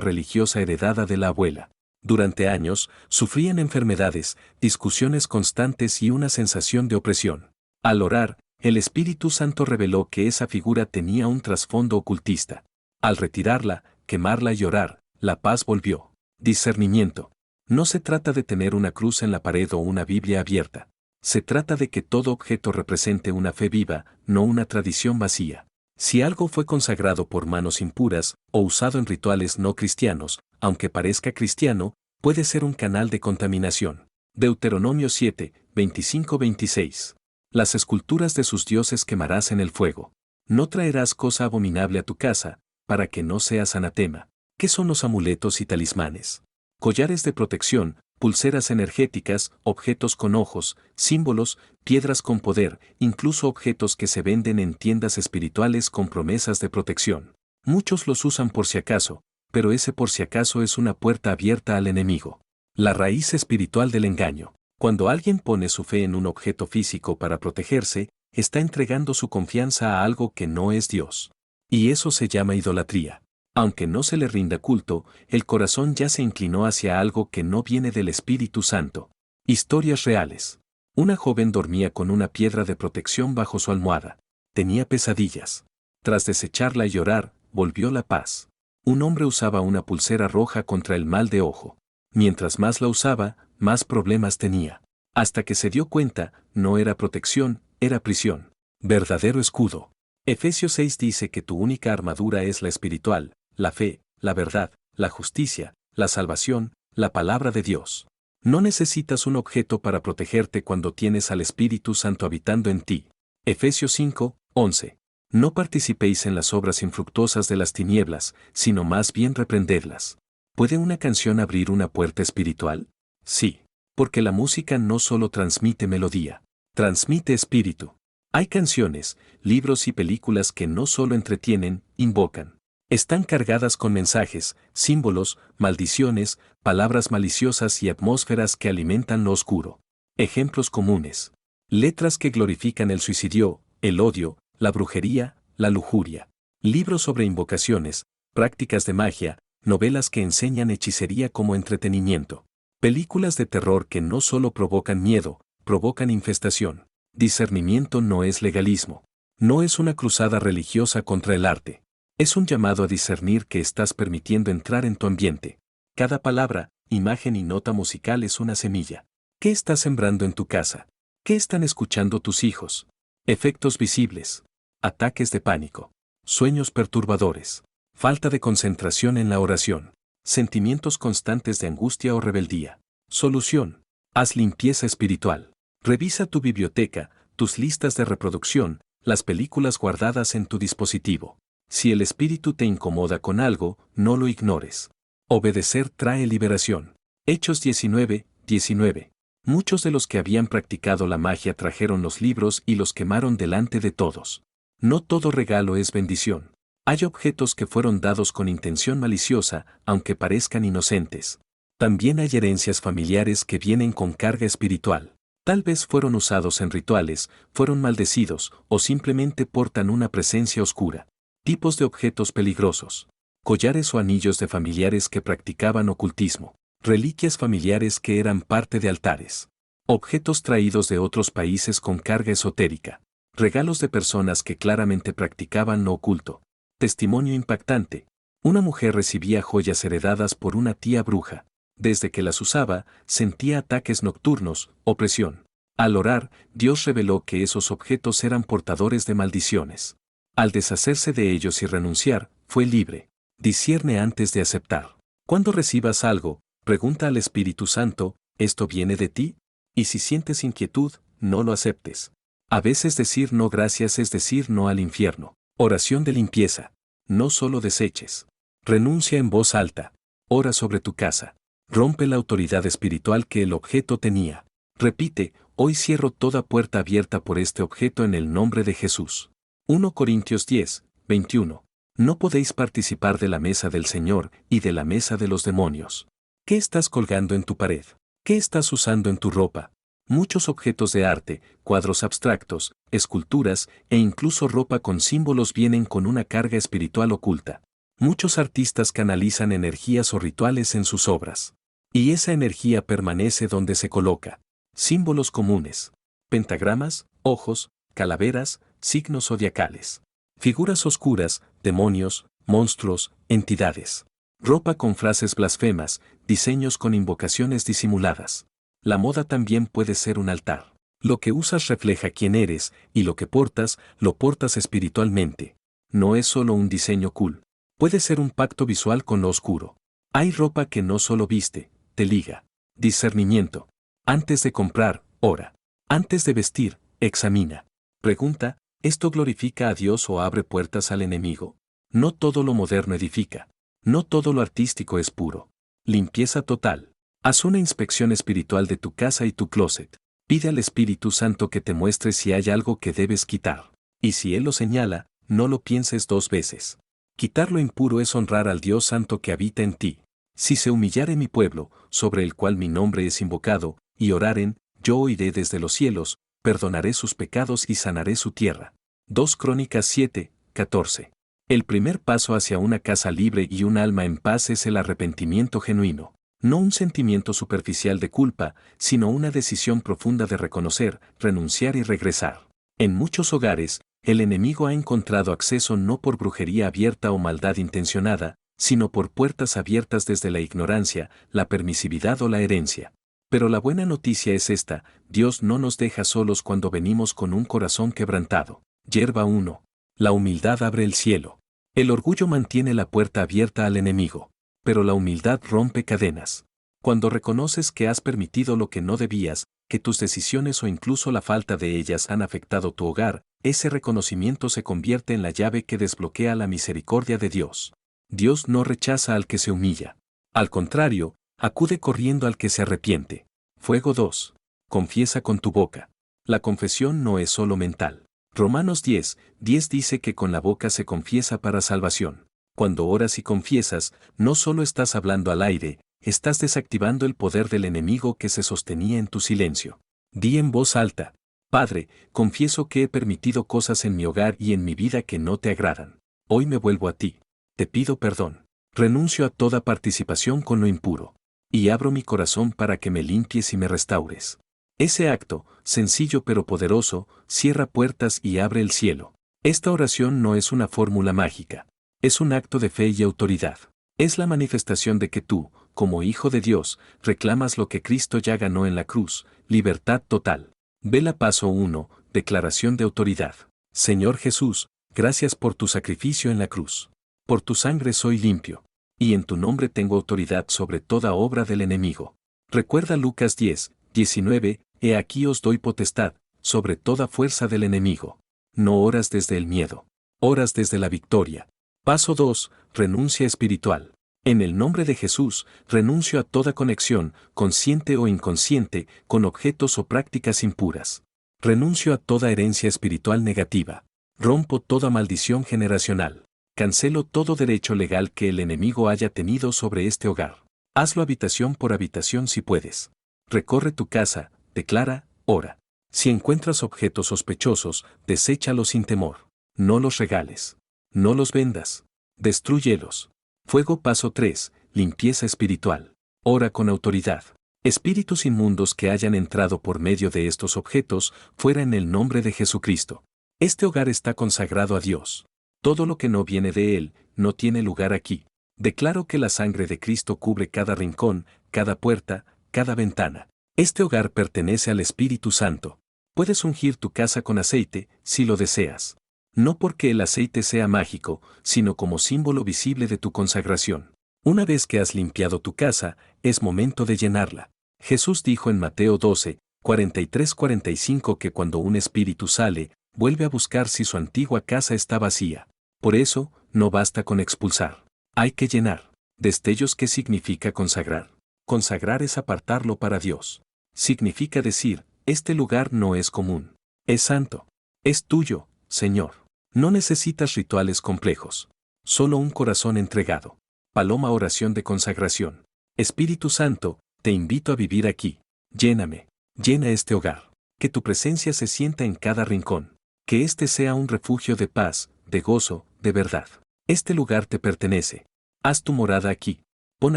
religiosa heredada de la abuela. Durante años, sufrían enfermedades, discusiones constantes y una sensación de opresión. Al orar, el Espíritu Santo reveló que esa figura tenía un trasfondo ocultista. Al retirarla, quemarla y orar, la paz volvió. Discernimiento. No se trata de tener una cruz en la pared o una Biblia abierta. Se trata de que todo objeto represente una fe viva, no una tradición vacía. Si algo fue consagrado por manos impuras o usado en rituales no cristianos, aunque parezca cristiano, puede ser un canal de contaminación. Deuteronomio 7, 25-26. Las esculturas de sus dioses quemarás en el fuego. No traerás cosa abominable a tu casa, para que no seas anatema. ¿Qué son los amuletos y talismanes? Collares de protección, pulseras energéticas, objetos con ojos, símbolos, piedras con poder, incluso objetos que se venden en tiendas espirituales con promesas de protección. Muchos los usan por si acaso, pero ese por si acaso es una puerta abierta al enemigo. La raíz espiritual del engaño. Cuando alguien pone su fe en un objeto físico para protegerse, está entregando su confianza a algo que no es Dios. Y eso se llama idolatría. Aunque no se le rinda culto, el corazón ya se inclinó hacia algo que no viene del Espíritu Santo. Historias reales. Una joven dormía con una piedra de protección bajo su almohada. Tenía pesadillas. Tras desecharla y llorar, volvió la paz. Un hombre usaba una pulsera roja contra el mal de ojo. Mientras más la usaba, más problemas tenía. Hasta que se dio cuenta, no era protección, era prisión. Verdadero escudo. Efesios 6 dice que tu única armadura es la espiritual, la fe, la verdad, la justicia, la salvación, la palabra de Dios. No necesitas un objeto para protegerte cuando tienes al Espíritu Santo habitando en ti. Efesios 5, 11. No participéis en las obras infructuosas de las tinieblas, sino más bien reprendedlas. ¿Puede una canción abrir una puerta espiritual? Sí, porque la música no solo transmite melodía, transmite espíritu. Hay canciones, libros y películas que no solo entretienen, invocan. Están cargadas con mensajes, símbolos, maldiciones, palabras maliciosas y atmósferas que alimentan lo oscuro. Ejemplos comunes. Letras que glorifican el suicidio, el odio, la brujería, la lujuria. Libros sobre invocaciones, prácticas de magia, novelas que enseñan hechicería como entretenimiento. Películas de terror que no solo provocan miedo, provocan infestación. Discernimiento no es legalismo. No es una cruzada religiosa contra el arte. Es un llamado a discernir que estás permitiendo entrar en tu ambiente. Cada palabra, imagen y nota musical es una semilla. ¿Qué estás sembrando en tu casa? ¿Qué están escuchando tus hijos? Efectos visibles. Ataques de pánico. Sueños perturbadores. Falta de concentración en la oración. Sentimientos constantes de angustia o rebeldía. Solución. Haz limpieza espiritual. Revisa tu biblioteca, tus listas de reproducción, las películas guardadas en tu dispositivo. Si el espíritu te incomoda con algo, no lo ignores. Obedecer trae liberación. Hechos 19, 19. Muchos de los que habían practicado la magia trajeron los libros y los quemaron delante de todos. No todo regalo es bendición. Hay objetos que fueron dados con intención maliciosa, aunque parezcan inocentes. También hay herencias familiares que vienen con carga espiritual. Tal vez fueron usados en rituales, fueron maldecidos o simplemente portan una presencia oscura. Tipos de objetos peligrosos. Collares o anillos de familiares que practicaban ocultismo. Reliquias familiares que eran parte de altares. Objetos traídos de otros países con carga esotérica. Regalos de personas que claramente practicaban lo oculto. Testimonio impactante. Una mujer recibía joyas heredadas por una tía bruja. Desde que las usaba, sentía ataques nocturnos, opresión. Al orar, Dios reveló que esos objetos eran portadores de maldiciones. Al deshacerse de ellos y renunciar, fue libre. Discierne antes de aceptar. Cuando recibas algo, pregunta al Espíritu Santo, ¿esto viene de ti? Y si sientes inquietud, no lo aceptes. A veces decir no gracias es decir no al infierno. Oración de limpieza. No solo deseches. Renuncia en voz alta. ora sobre tu casa. Rompe la autoridad espiritual que el objeto tenía. Repite, hoy cierro toda puerta abierta por este objeto en el nombre de Jesús. 1 Corintios 10, 21. No podéis participar de la mesa del Señor y de la mesa de los demonios. ¿Qué estás colgando en tu pared? ¿Qué estás usando en tu ropa? Muchos objetos de arte, cuadros abstractos, esculturas e incluso ropa con símbolos vienen con una carga espiritual oculta. Muchos artistas canalizan energías o rituales en sus obras. Y esa energía permanece donde se coloca. Símbolos comunes. Pentagramas, ojos, calaveras, signos zodiacales. Figuras oscuras, demonios, monstruos, entidades. Ropa con frases blasfemas, diseños con invocaciones disimuladas. La moda también puede ser un altar. Lo que usas refleja quién eres, y lo que portas, lo portas espiritualmente. No es solo un diseño cool. Puede ser un pacto visual con lo oscuro. Hay ropa que no solo viste, te liga. Discernimiento. Antes de comprar, ora. Antes de vestir, examina. Pregunta, ¿esto glorifica a Dios o abre puertas al enemigo? No todo lo moderno edifica. No todo lo artístico es puro. Limpieza total. Haz una inspección espiritual de tu casa y tu closet. Pide al Espíritu Santo que te muestre si hay algo que debes quitar. Y si Él lo señala, no lo pienses dos veces. Quitar lo impuro es honrar al Dios Santo que habita en ti. Si se humillare mi pueblo, sobre el cual mi nombre es invocado, y oraren, yo oiré desde los cielos, perdonaré sus pecados y sanaré su tierra. 2 Crónicas 7, 14. El primer paso hacia una casa libre y un alma en paz es el arrepentimiento genuino. No un sentimiento superficial de culpa, sino una decisión profunda de reconocer, renunciar y regresar. En muchos hogares, el enemigo ha encontrado acceso no por brujería abierta o maldad intencionada, sino por puertas abiertas desde la ignorancia, la permisividad o la herencia. Pero la buena noticia es esta: Dios no nos deja solos cuando venimos con un corazón quebrantado. Yerba 1. La humildad abre el cielo. El orgullo mantiene la puerta abierta al enemigo. Pero la humildad rompe cadenas. Cuando reconoces que has permitido lo que no debías, que tus decisiones o incluso la falta de ellas han afectado tu hogar, ese reconocimiento se convierte en la llave que desbloquea la misericordia de Dios. Dios no rechaza al que se humilla. Al contrario, acude corriendo al que se arrepiente. Fuego 2. Confiesa con tu boca. La confesión no es solo mental. Romanos 10, 10 dice que con la boca se confiesa para salvación. Cuando oras y confiesas, no solo estás hablando al aire, estás desactivando el poder del enemigo que se sostenía en tu silencio. Di en voz alta: Padre, confieso que he permitido cosas en mi hogar y en mi vida que no te agradan. Hoy me vuelvo a ti. Te pido perdón. Renuncio a toda participación con lo impuro. Y abro mi corazón para que me limpies y me restaures. Ese acto, sencillo pero poderoso, cierra puertas y abre el cielo. Esta oración no es una fórmula mágica. Es un acto de fe y autoridad. Es la manifestación de que tú, como hijo de Dios, reclamas lo que Cristo ya ganó en la cruz: libertad total. Vela paso 1, declaración de autoridad. Señor Jesús, gracias por tu sacrificio en la cruz. Por tu sangre soy limpio. Y en tu nombre tengo autoridad sobre toda obra del enemigo. Recuerda Lucas 10, 19, he aquí os doy potestad sobre toda fuerza del enemigo. No oras desde el miedo. Oras desde la victoria. Paso 2, renuncia espiritual. En el nombre de Jesús, renuncio a toda conexión, consciente o inconsciente, con objetos o prácticas impuras. Renuncio a toda herencia espiritual negativa. Rompo toda maldición generacional. Cancelo todo derecho legal que el enemigo haya tenido sobre este hogar. Hazlo habitación por habitación si puedes. Recorre tu casa, declara, ora. Si encuentras objetos sospechosos, deséchalos sin temor. No los regales. No los vendas. Destrúyelos. Fuego paso 3, limpieza espiritual. Ora con autoridad. Espíritus inmundos que hayan entrado por medio de estos objetos, fuera en el nombre de Jesucristo. Este hogar está consagrado a Dios. Todo lo que no viene de Él, no tiene lugar aquí. Declaro que la sangre de Cristo cubre cada rincón, cada puerta, cada ventana. Este hogar pertenece al Espíritu Santo. Puedes ungir tu casa con aceite, si lo deseas. No porque el aceite sea mágico, sino como símbolo visible de tu consagración. Una vez que has limpiado tu casa, es momento de llenarla. Jesús dijo en Mateo 12, 43-45 que cuando un espíritu sale, vuelve a buscar si su antigua casa está vacía. Por eso, no basta con expulsar. Hay que llenar. Destellos. ¿Qué significa consagrar? Consagrar es apartarlo para Dios. Significa decir, este lugar no es común. Es santo. Es tuyo, Señor. No necesitas rituales complejos. Solo un corazón entregado. Paloma. Oración de consagración. Espíritu Santo, te invito a vivir aquí. Lléname. Llena este hogar. Que tu presencia se sienta en cada rincón. Que este sea un refugio de paz, de gozo, de verdad. Este lugar te pertenece. Haz tu morada aquí. Pon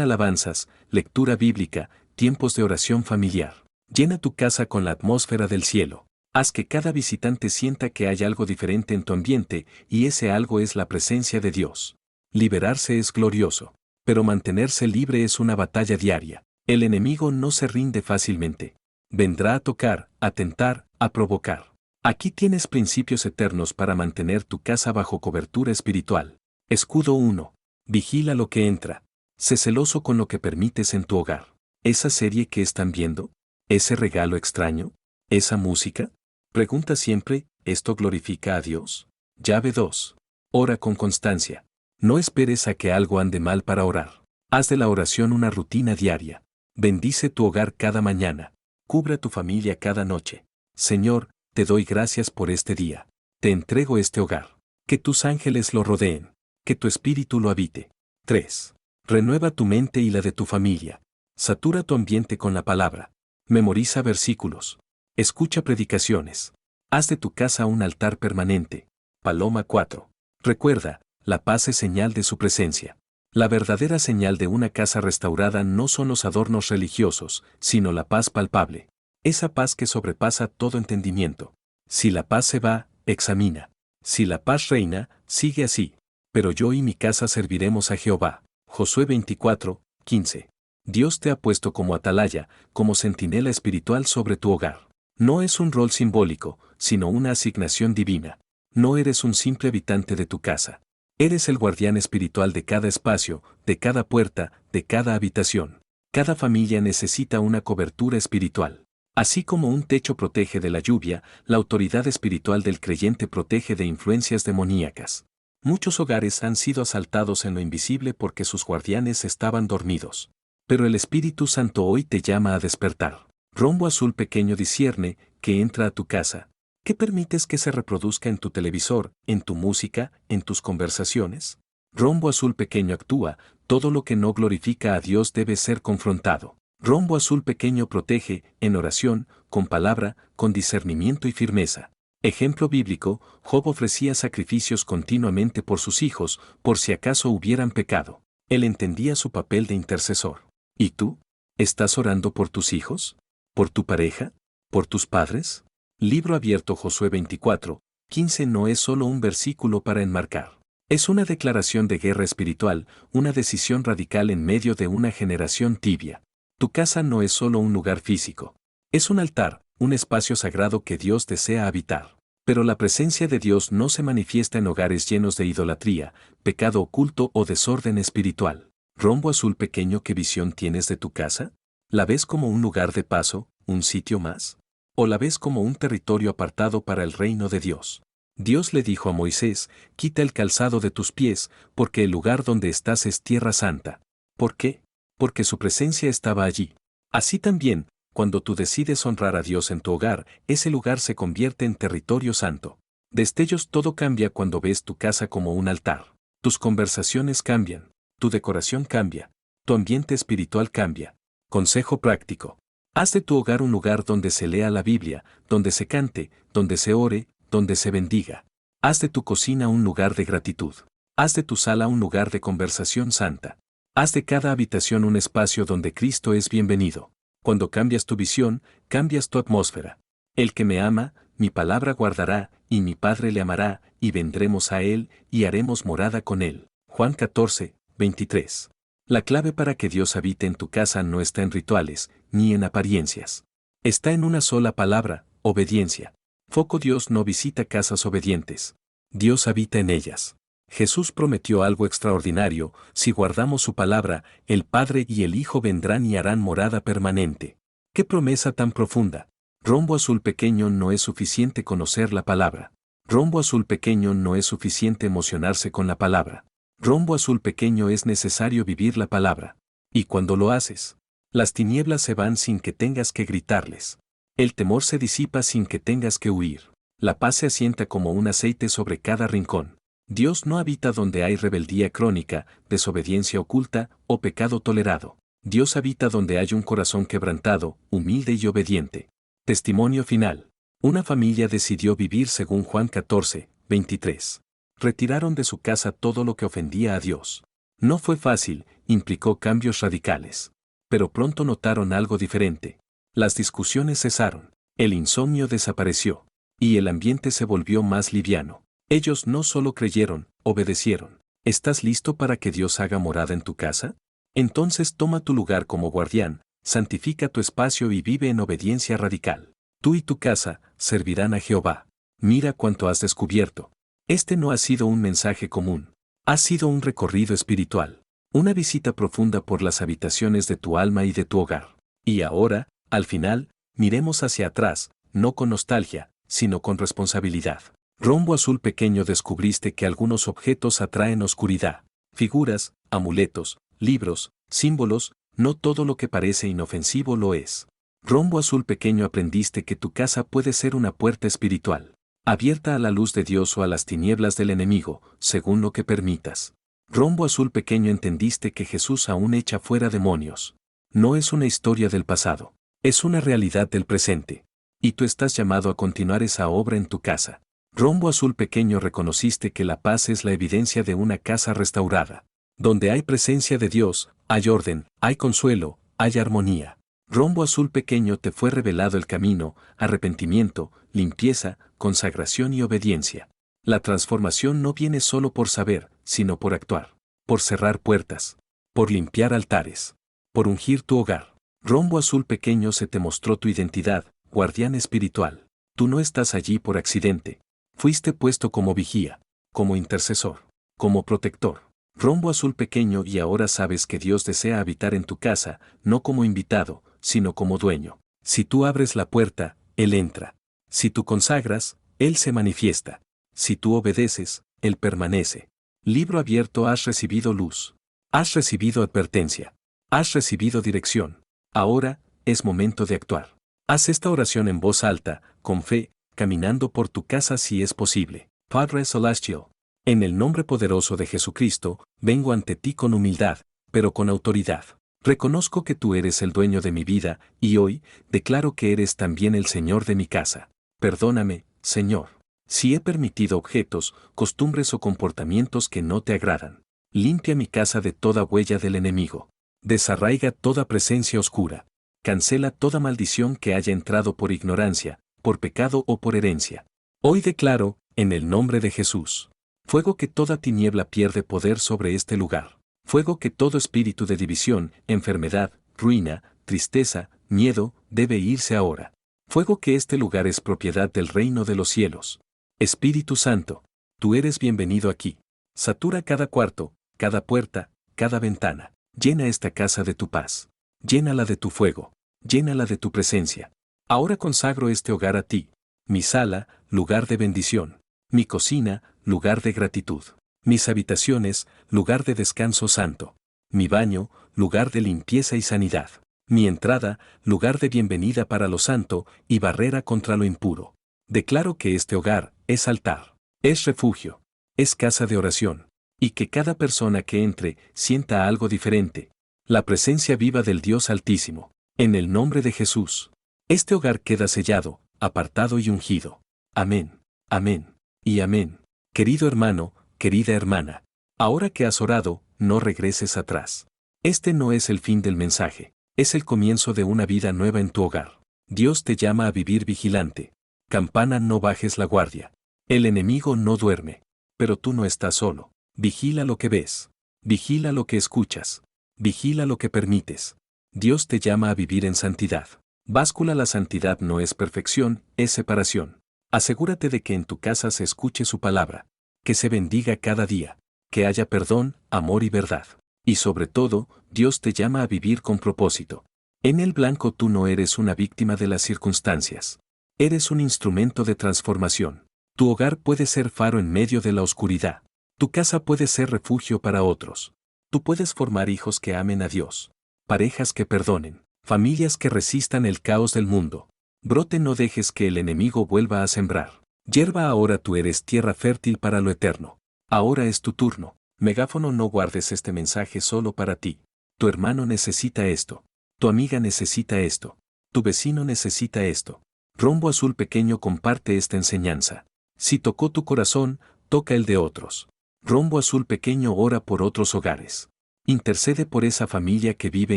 alabanzas, lectura bíblica, tiempos de oración familiar. Llena tu casa con la atmósfera del cielo. Haz que cada visitante sienta que hay algo diferente en tu ambiente, y ese algo es la presencia de Dios. Liberarse es glorioso, pero mantenerse libre es una batalla diaria. El enemigo no se rinde fácilmente. Vendrá a tocar, a tentar, a provocar. Aquí tienes principios eternos para mantener tu casa bajo cobertura espiritual. Escudo 1. Vigila lo que entra. Sé celoso con lo que permites en tu hogar. ¿Esa serie que están viendo? ¿Ese regalo extraño? ¿Esa música? Pregunta siempre, ¿esto glorifica a Dios? Llave 2. Ora con constancia. No esperes a que algo ande mal para orar. Haz de la oración una rutina diaria. Bendice tu hogar cada mañana. Cubre a tu familia cada noche. Señor, te doy gracias por este día. Te entrego este hogar. Que tus ángeles lo rodeen. Que tu espíritu lo habite. 3. Renueva tu mente y la de tu familia. Satura tu ambiente con la palabra. Memoriza versículos. Escucha predicaciones. Haz de tu casa un altar permanente. Paloma 4. Recuerda, la paz es señal de su presencia. La verdadera señal de una casa restaurada no son los adornos religiosos, sino la paz palpable. Esa paz que sobrepasa todo entendimiento. Si la paz se va, examina. Si la paz reina, sigue así. Pero yo y mi casa serviremos a Jehová. Josué 24, 15. Dios te ha puesto como atalaya, como centinela espiritual sobre tu hogar. No es un rol simbólico, sino una asignación divina. No eres un simple habitante de tu casa. Eres el guardián espiritual de cada espacio, de cada puerta, de cada habitación. Cada familia necesita una cobertura espiritual. Así como un techo protege de la lluvia, la autoridad espiritual del creyente protege de influencias demoníacas. Muchos hogares han sido asaltados en lo invisible porque sus guardianes estaban dormidos. Pero el Espíritu Santo hoy te llama a despertar. Rombo azul pequeño discierne, que entra a tu casa. ¿Qué permites que se reproduzca en tu televisor, en tu música, en tus conversaciones? Rombo azul pequeño actúa, todo lo que no glorifica a Dios debe ser confrontado. Rombo azul pequeño protege, en oración, con palabra, con discernimiento y firmeza. Ejemplo bíblico, Job ofrecía sacrificios continuamente por sus hijos, por si acaso hubieran pecado. Él entendía su papel de intercesor. ¿Y tú? ¿Estás orando por tus hijos? ¿Por tu pareja? ¿Por tus padres? Libro abierto. Josué 24, 15 no es solo un versículo para enmarcar. Es una declaración de guerra espiritual, una decisión radical en medio de una generación tibia. Tu casa no es solo un lugar físico. Es un altar, un espacio sagrado que Dios desea habitar. Pero la presencia de Dios no se manifiesta en hogares llenos de idolatría, pecado oculto o desorden espiritual. Rombo azul pequeño, ¿qué visión tienes de tu casa? ¿La ves como un lugar de paso, un sitio más? ¿O la ves como un territorio apartado para el reino de Dios? Dios le dijo a Moisés, quita el calzado de tus pies, porque el lugar donde estás es tierra santa. ¿Por qué? Porque su presencia estaba allí. Así también, cuando tú decides honrar a Dios en tu hogar, ese lugar se convierte en territorio santo. Destellos. Todo cambia cuando ves tu casa como un altar. Tus conversaciones cambian, tu decoración cambia, tu ambiente espiritual cambia. Consejo práctico. Haz de tu hogar un lugar donde se lea la Biblia, donde se cante, donde se ore, donde se bendiga. Haz de tu cocina un lugar de gratitud. Haz de tu sala un lugar de conversación santa. Haz de cada habitación un espacio donde Cristo es bienvenido. Cuando cambias tu visión, cambias tu atmósfera. El que me ama, mi palabra guardará, y mi Padre le amará, y vendremos a él, y haremos morada con él. Juan 14, 23. La clave para que Dios habite en tu casa no está en rituales, ni en apariencias. Está en una sola palabra, obediencia. Foco. Dios no visita casas obedientes. Dios habita en ellas. Jesús prometió algo extraordinario: si guardamos su palabra, el Padre y el Hijo vendrán y harán morada permanente. ¡Qué promesa tan profunda! Rombo azul pequeño, no es suficiente conocer la palabra. Rombo azul pequeño, no es suficiente emocionarse con la palabra. Rombo azul pequeño, es necesario vivir la palabra. Y cuando lo haces, las tinieblas se van sin que tengas que gritarles. El temor se disipa sin que tengas que huir. La paz se asienta como un aceite sobre cada rincón. Dios no habita donde hay rebeldía crónica, desobediencia oculta o pecado tolerado. Dios habita donde hay un corazón quebrantado, humilde y obediente. Testimonio final. Una familia decidió vivir según Juan 14, 23. Retiraron de su casa todo lo que ofendía a Dios. No fue fácil, implicó cambios radicales. Pero pronto notaron algo diferente. Las discusiones cesaron, el insomnio desapareció, y el ambiente se volvió más liviano. Ellos no solo creyeron, obedecieron. ¿Estás listo para que Dios haga morada en tu casa? Entonces toma tu lugar como guardián, santifica tu espacio y vive en obediencia radical. Tú y tu casa servirán a Jehová. Mira cuánto has descubierto. Este no ha sido un mensaje común. Ha sido un recorrido espiritual. Una visita profunda por las habitaciones de tu alma y de tu hogar. Y ahora, al final, miremos hacia atrás, no con nostalgia, sino con responsabilidad. Rombo azul pequeño, descubriste que algunos objetos atraen oscuridad. Figuras, amuletos, libros, símbolos, no todo lo que parece inofensivo lo es. Rombo azul pequeño, aprendiste que tu casa puede ser una puerta espiritual, abierta a la luz de Dios o a las tinieblas del enemigo, según lo que permitas. Rombo azul pequeño, entendiste que Jesús aún echa fuera demonios. No es una historia del pasado, es una realidad del presente. Y tú estás llamado a continuar esa obra en tu casa. Rombo azul pequeño, reconociste que la paz es la evidencia de una casa restaurada. Donde hay presencia de Dios, hay orden, hay consuelo, hay armonía. Rombo azul pequeño, te fue revelado el camino, arrepentimiento, limpieza, consagración y obediencia. La transformación no viene solo por saber, sino por actuar, por cerrar puertas, por limpiar altares, por ungir tu hogar. Rombo azul pequeño, se te mostró tu identidad, guardián espiritual. Tú no estás allí por accidente. Fuiste puesto como vigía, como intercesor, como protector. Rombo azul pequeño, y ahora sabes que Dios desea habitar en tu casa, no como invitado, sino como dueño. Si tú abres la puerta, Él entra. Si tú consagras, Él se manifiesta. Si tú obedeces, Él permanece. Libro abierto, has recibido luz. Has recibido advertencia. Has recibido dirección. Ahora, es momento de actuar. Haz esta oración en voz alta, con fe, caminando por tu casa si es posible. Padre Celestial, en el nombre poderoso de Jesucristo, vengo ante ti con humildad, pero con autoridad. Reconozco que tú eres el dueño de mi vida, y hoy, declaro que eres también el Señor de mi casa. Perdóname, Señor, si he permitido objetos, costumbres o comportamientos que no te agradan. Limpia mi casa de toda huella del enemigo. Desarraiga toda presencia oscura. Cancela toda maldición que haya entrado por ignorancia, por pecado o por herencia. Hoy declaro, en el nombre de Jesús, fuego, que toda tiniebla pierde poder sobre este lugar. Fuego, que todo espíritu de división, enfermedad, ruina, tristeza, miedo, debe irse ahora. Fuego, que este lugar es propiedad del reino de los cielos. Espíritu Santo, tú eres bienvenido aquí. Satura cada cuarto, cada puerta, cada ventana. Llena esta casa de tu paz. Llénala de tu fuego. Llénala de tu presencia. Ahora consagro este hogar a ti. Mi sala, lugar de bendición. Mi cocina, lugar de gratitud. Mis habitaciones, lugar de descanso santo. Mi baño, lugar de limpieza y sanidad. Mi entrada, lugar de bienvenida para lo santo y barrera contra lo impuro. Declaro que este hogar es altar, es refugio, es casa de oración, y que cada persona que entre sienta algo diferente. La presencia viva del Dios Altísimo. En el nombre de Jesús. Este hogar queda sellado, apartado y ungido. Amén, amén y amén. Querido hermano, querida hermana, ahora que has orado, no regreses atrás. Este no es el fin del mensaje, es el comienzo de una vida nueva en tu hogar. Dios te llama a vivir vigilante. Campana, no bajes la guardia. El enemigo no duerme. Pero tú no estás solo. Vigila lo que ves. Vigila lo que escuchas. Vigila lo que permites. Dios te llama a vivir en santidad. Báscula, la santidad no es perfección, es separación. Asegúrate de que en tu casa se escuche su palabra, que se bendiga cada día, que haya perdón, amor y verdad. Y sobre todo, Dios te llama a vivir con propósito. En el blanco, tú no eres una víctima de las circunstancias. Eres un instrumento de transformación. Tu hogar puede ser faro en medio de la oscuridad. Tu casa puede ser refugio para otros. Tú puedes formar hijos que amen a Dios, parejas que perdonen, familias que resistan el caos del mundo. Brote, no dejes que el enemigo vuelva a sembrar. Hierba, ahora tú eres tierra fértil para lo eterno. Ahora es tu turno. Megáfono, no guardes este mensaje solo para ti. Tu hermano necesita esto. Tu amiga necesita esto. Tu vecino necesita esto. Rombo Azul Pequeño comparte esta enseñanza. Si tocó tu corazón, toca el de otros. Rombo Azul Pequeño ora por otros hogares. Intercede por esa familia que vive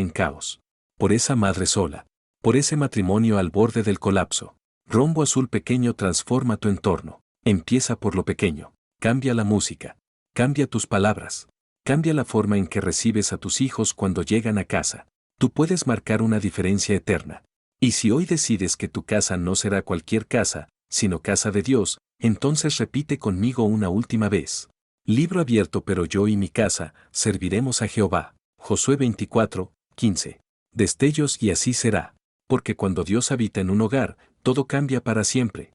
en caos. Por esa madre sola. Por ese matrimonio al borde del colapso. Rombo Azul Pequeño transforma tu entorno. Empieza por lo pequeño. Cambia la música. Cambia tus palabras. Cambia la forma en que recibes a tus hijos cuando llegan a casa. Tú puedes marcar una diferencia eterna. Y si hoy decides que tu casa no será cualquier casa, sino casa de Dios, entonces repite conmigo una última vez. Libro abierto, pero yo y mi casa serviremos a Jehová. Josué 24, 15. Destellos, y así será. Porque cuando Dios habita en un hogar, todo cambia para siempre.